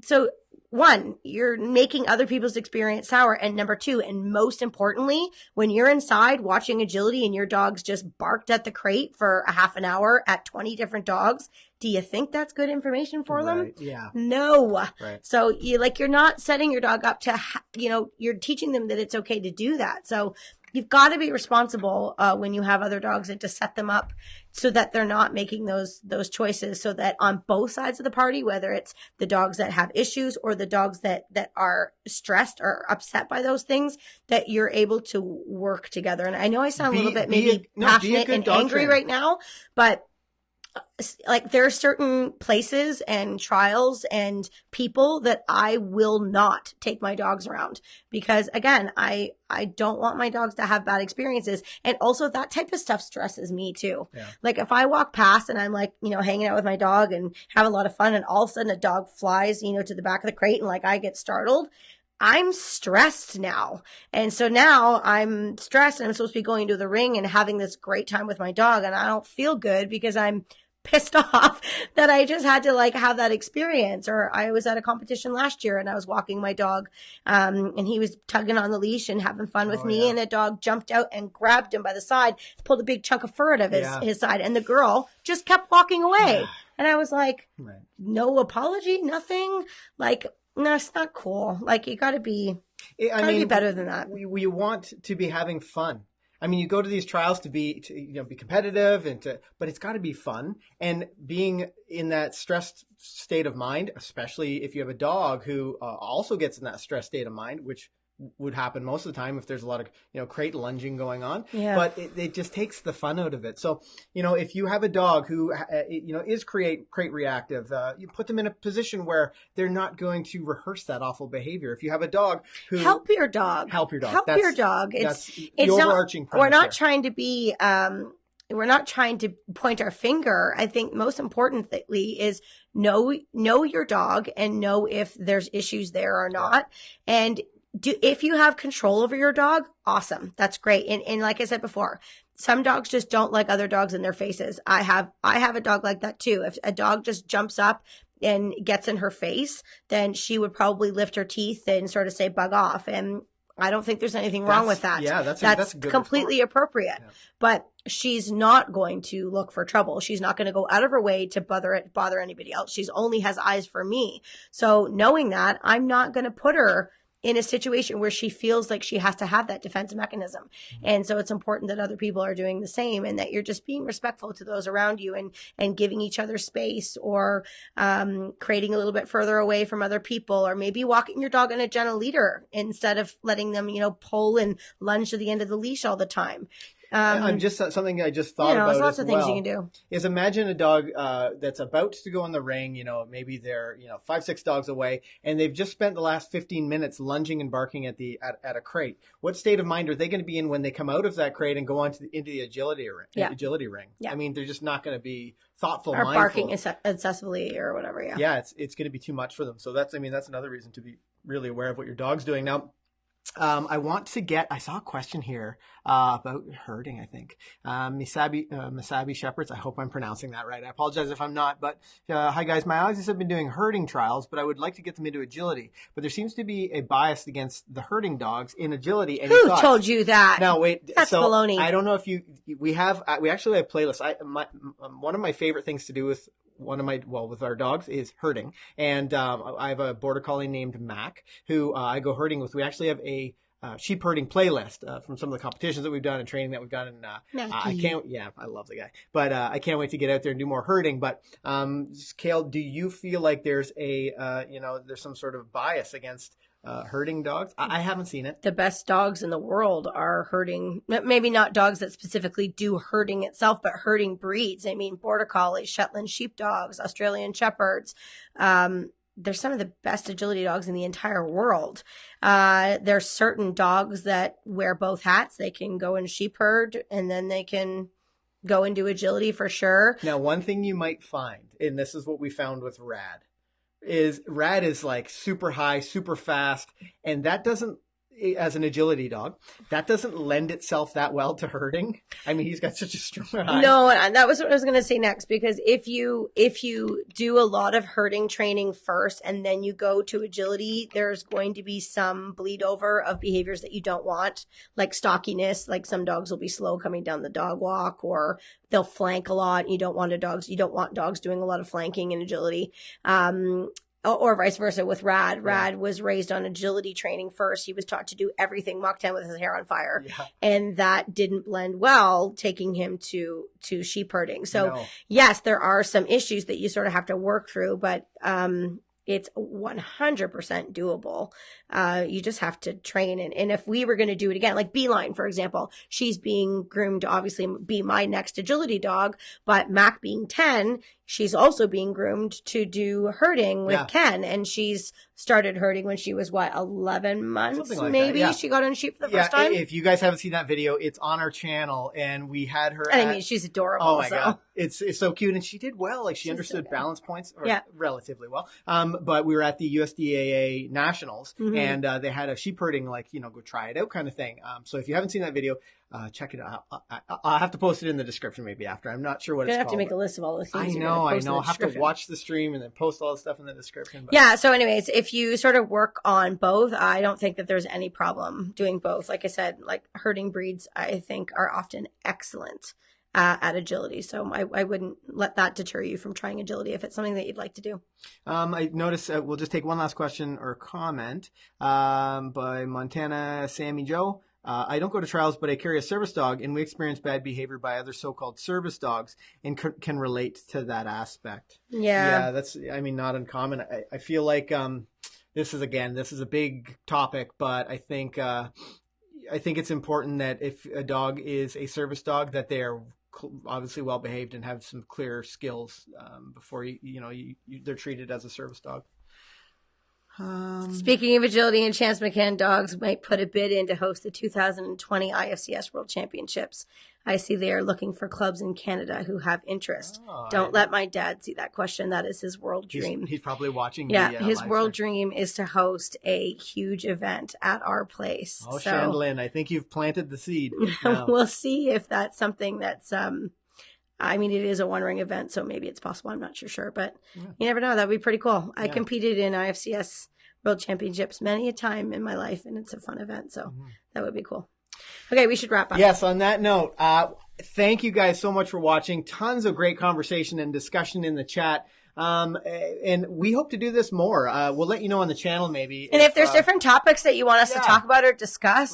So one, you're making other people's experience sour. And number two, and most importantly, when you're inside watching agility and your dog's just barked at the crate for a half an hour at 20 different dogs, do you think that's good information for them?
Yeah.
No.
Right.
So you're not setting your dog up to, you're teaching them that it's okay to do that. So you've got to be responsible when you have other dogs and to set them up so that they're not making those choices, so that on both sides of the party, whether it's the dogs that have issues or the dogs that are stressed or upset by those things, that you're able to work together. And I know I sound a little bit maybe passionate and angry right now, but there are certain places and trials and people that I will not take my dogs around because again, I don't want my dogs to have bad experiences. And also that type of stuff stresses me too. Yeah. If I walk past and I'm hanging out with my dog and have a lot of fun and all of a sudden a dog flies, to the back of the crate and I get startled, I'm stressed now. And so now I'm stressed and I'm supposed to be going to the ring and having this great time with my dog. And I don't feel good because I'm pissed off that I just had to have that experience. Or I was at a competition last year and I was walking my dog, and he was tugging on the leash and having fun with me. Yeah. And a dog jumped out and grabbed him by the side, pulled a big chunk of fur out of his side. And the girl just kept walking away. And I was like, no apology, nothing. No, it's not cool. You gotta be better than that.
We want to be having fun. I mean, you go to these trials to be competitive but it's got to be fun. And being in that stressed state of mind, especially if you have a dog who also gets in that stressed state of mind, which would happen most of the time if there's a lot of, crate lunging going on, but it just takes the fun out of it. So, if you have a dog who, is crate reactive, you put them in a position where they're not going to rehearse that awful behavior. If you have a dog who
help your dog. It's the overarching premise. We're not trying to be, we're not trying to point our finger. I think most importantly is know your dog and know if there's issues there or not. And if you have control over your dog, awesome. That's great. And like I said before, some dogs just don't like other dogs in their faces. I have a dog like that too. If a dog just jumps up and gets in her face, then she would probably lift her teeth and sort of say, bug off. And I don't think there's anything wrong with that.
Yeah, that's
completely appropriate. Yeah. But she's not going to look for trouble. She's not going to go out of her way to bother anybody else. She's only has eyes for me. So knowing that, I'm not going to put her in a situation where she feels like she has to have that defense mechanism. Mm-hmm. And so it's important that other people are doing the same and that you're just being respectful to those around you and giving each other space or creating a little bit further away from other people, or maybe walking your dog on a gentle leader instead of letting them, pull and lunge to the end of the leash all the time.
I'm just something I just thought about.
There's lots of things you can do.
Is imagine a dog that's about to go in the ring. Maybe they're 5-6 dogs away, and they've just spent the last 15 minutes lunging and barking at a crate. What state of mind are they going to be in when they come out of that crate and go on into the agility ring? Yeah. I mean, they're just not going to be thoughtful,
or
mindful,
barking excessively or whatever.
Yeah, it's going to be too much for them. So that's another reason to be really aware of what your dog's doing now. I want to get, I saw a question here about herding, I think. Misabi Shepherds, I hope I'm pronouncing that right. I apologize if I'm not, but hi guys, my Aussies have been doing herding trials, but I would like to get them into agility. But there seems to be a bias against the herding dogs in agility. Any
Who
thoughts?
told you that?
Now wait,
That's
so
baloney.
I don't know if we actually have playlists. One of my favorite things to do with with our dogs is herding. And I have a border collie named Mac who I go herding with. We actually have a sheep herding playlist from some of the competitions that we've done and training that we've done. And I love the guy, but I can't wait to get out there and do more herding. But Kale, do you feel like there's there's some sort of bias against herding dogs? I haven't seen it.
The best dogs in the world are herding, maybe not dogs that specifically do herding itself, but herding breeds. I mean, border collies, Shetland sheepdogs, Australian shepherds. They're some of the best agility dogs in the entire world. There's certain dogs that wear both hats. They can go in sheep herd and then they can go and do agility for sure.
Now, one thing you might find, and this is what we found with Rad is like super high, super fast, and that doesn't, as an agility dog, that doesn't lend itself that well to herding. I mean, he's got such a strong eye.
No, and that was what I was going to say next, because if you do a lot of herding training first and then you go to agility, there's going to be some bleed over of behaviors that you don't want, like stockiness. Like some dogs will be slow coming down the dog walk, or they'll flank a lot. You don't want dogs doing a lot of flanking in agility. Or vice versa with Rad. Rad was raised on agility training first. He was taught to do everything Mach 10 with his hair on fire. Yeah. And that didn't blend well, taking him to sheep herding. So yes, there are some issues that you sort of have to work through, but it's 100% doable. You just have to train. And if we were going to do it again, like Beeline, for example, she's being groomed to obviously be my next agility dog, but Mac being 10, she's also being groomed to do herding with Ken. And she's started herding when she was 11 months, like maybe. Yeah. She got on sheep for the first time.
If you guys haven't seen that video, it's on our channel, and we had her.
I mean, she's adorable.
Oh my God. It's so cute. And she did well. Like, she understood balance points relatively well. But we were at the USDAA Nationals, and they had a sheep herding, go try it out kind of thing. So if you haven't seen that video, check it out. I'll have to post it in the description maybe after. I'm not sure what it's called.
You're going to have to make a list of all the things.
I know. I'll have to watch the stream and then post all the stuff in the description. But.
Yeah. So anyways, if you sort of work on both, I don't think that there's any problem doing both. Like I said, like herding breeds, I think are often excellent at agility. So I wouldn't let that deter you from trying agility if it's something that you'd like to do.
I noticed, we'll just take one last question or comment by Montana Sammy Joe. I don't go to trials, but I carry a service dog, and we experience bad behavior by other so-called service dogs, and can relate to that aspect. Yeah, that's, not uncommon. I feel like this is a big topic, but I think it's important that if a dog is a service dog, that they are obviously well behaved and have some clear skills before they're treated as a service dog.
Speaking of agility, and Chance McCann dogs might put a bid in to host the 2020 IFCS World Championships. I see they are looking for clubs in Canada who have interest. Don't let my dad see that question. That is his world dream.
He's probably watching.
His world dream is to host a huge event at our place.
Oh, Chandlin, I think you've planted the seed.
We'll see if that's something that's it is a one-ring event, so maybe it's possible. I'm not sure, but you never know. That would be pretty cool. I competed in IFCS World Championships many a time in my life, and it's a fun event, so that would be cool. Okay, we should wrap up.
Yes, on that note, thank you guys so much for watching. Tons of great conversation and discussion in the chat. And we hope to do this more. We'll let you know on the channel maybe.
And if there's different topics that you want us to talk about or discuss,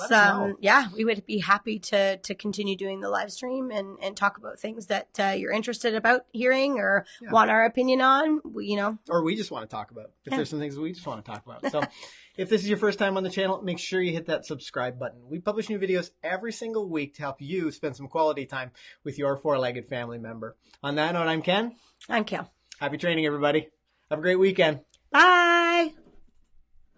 we would be happy to continue doing the live stream and talk about things that you're interested about hearing or want our opinion on,
Or we just want to talk about. If there's some things we just want to talk about. So if this is your first time on the channel, make sure you hit that subscribe button. We publish new videos every single week to help you spend some quality time with your four-legged family member. On that note, I'm Ken.
I'm Kel.
Happy training, everybody. Have a great weekend.
Bye.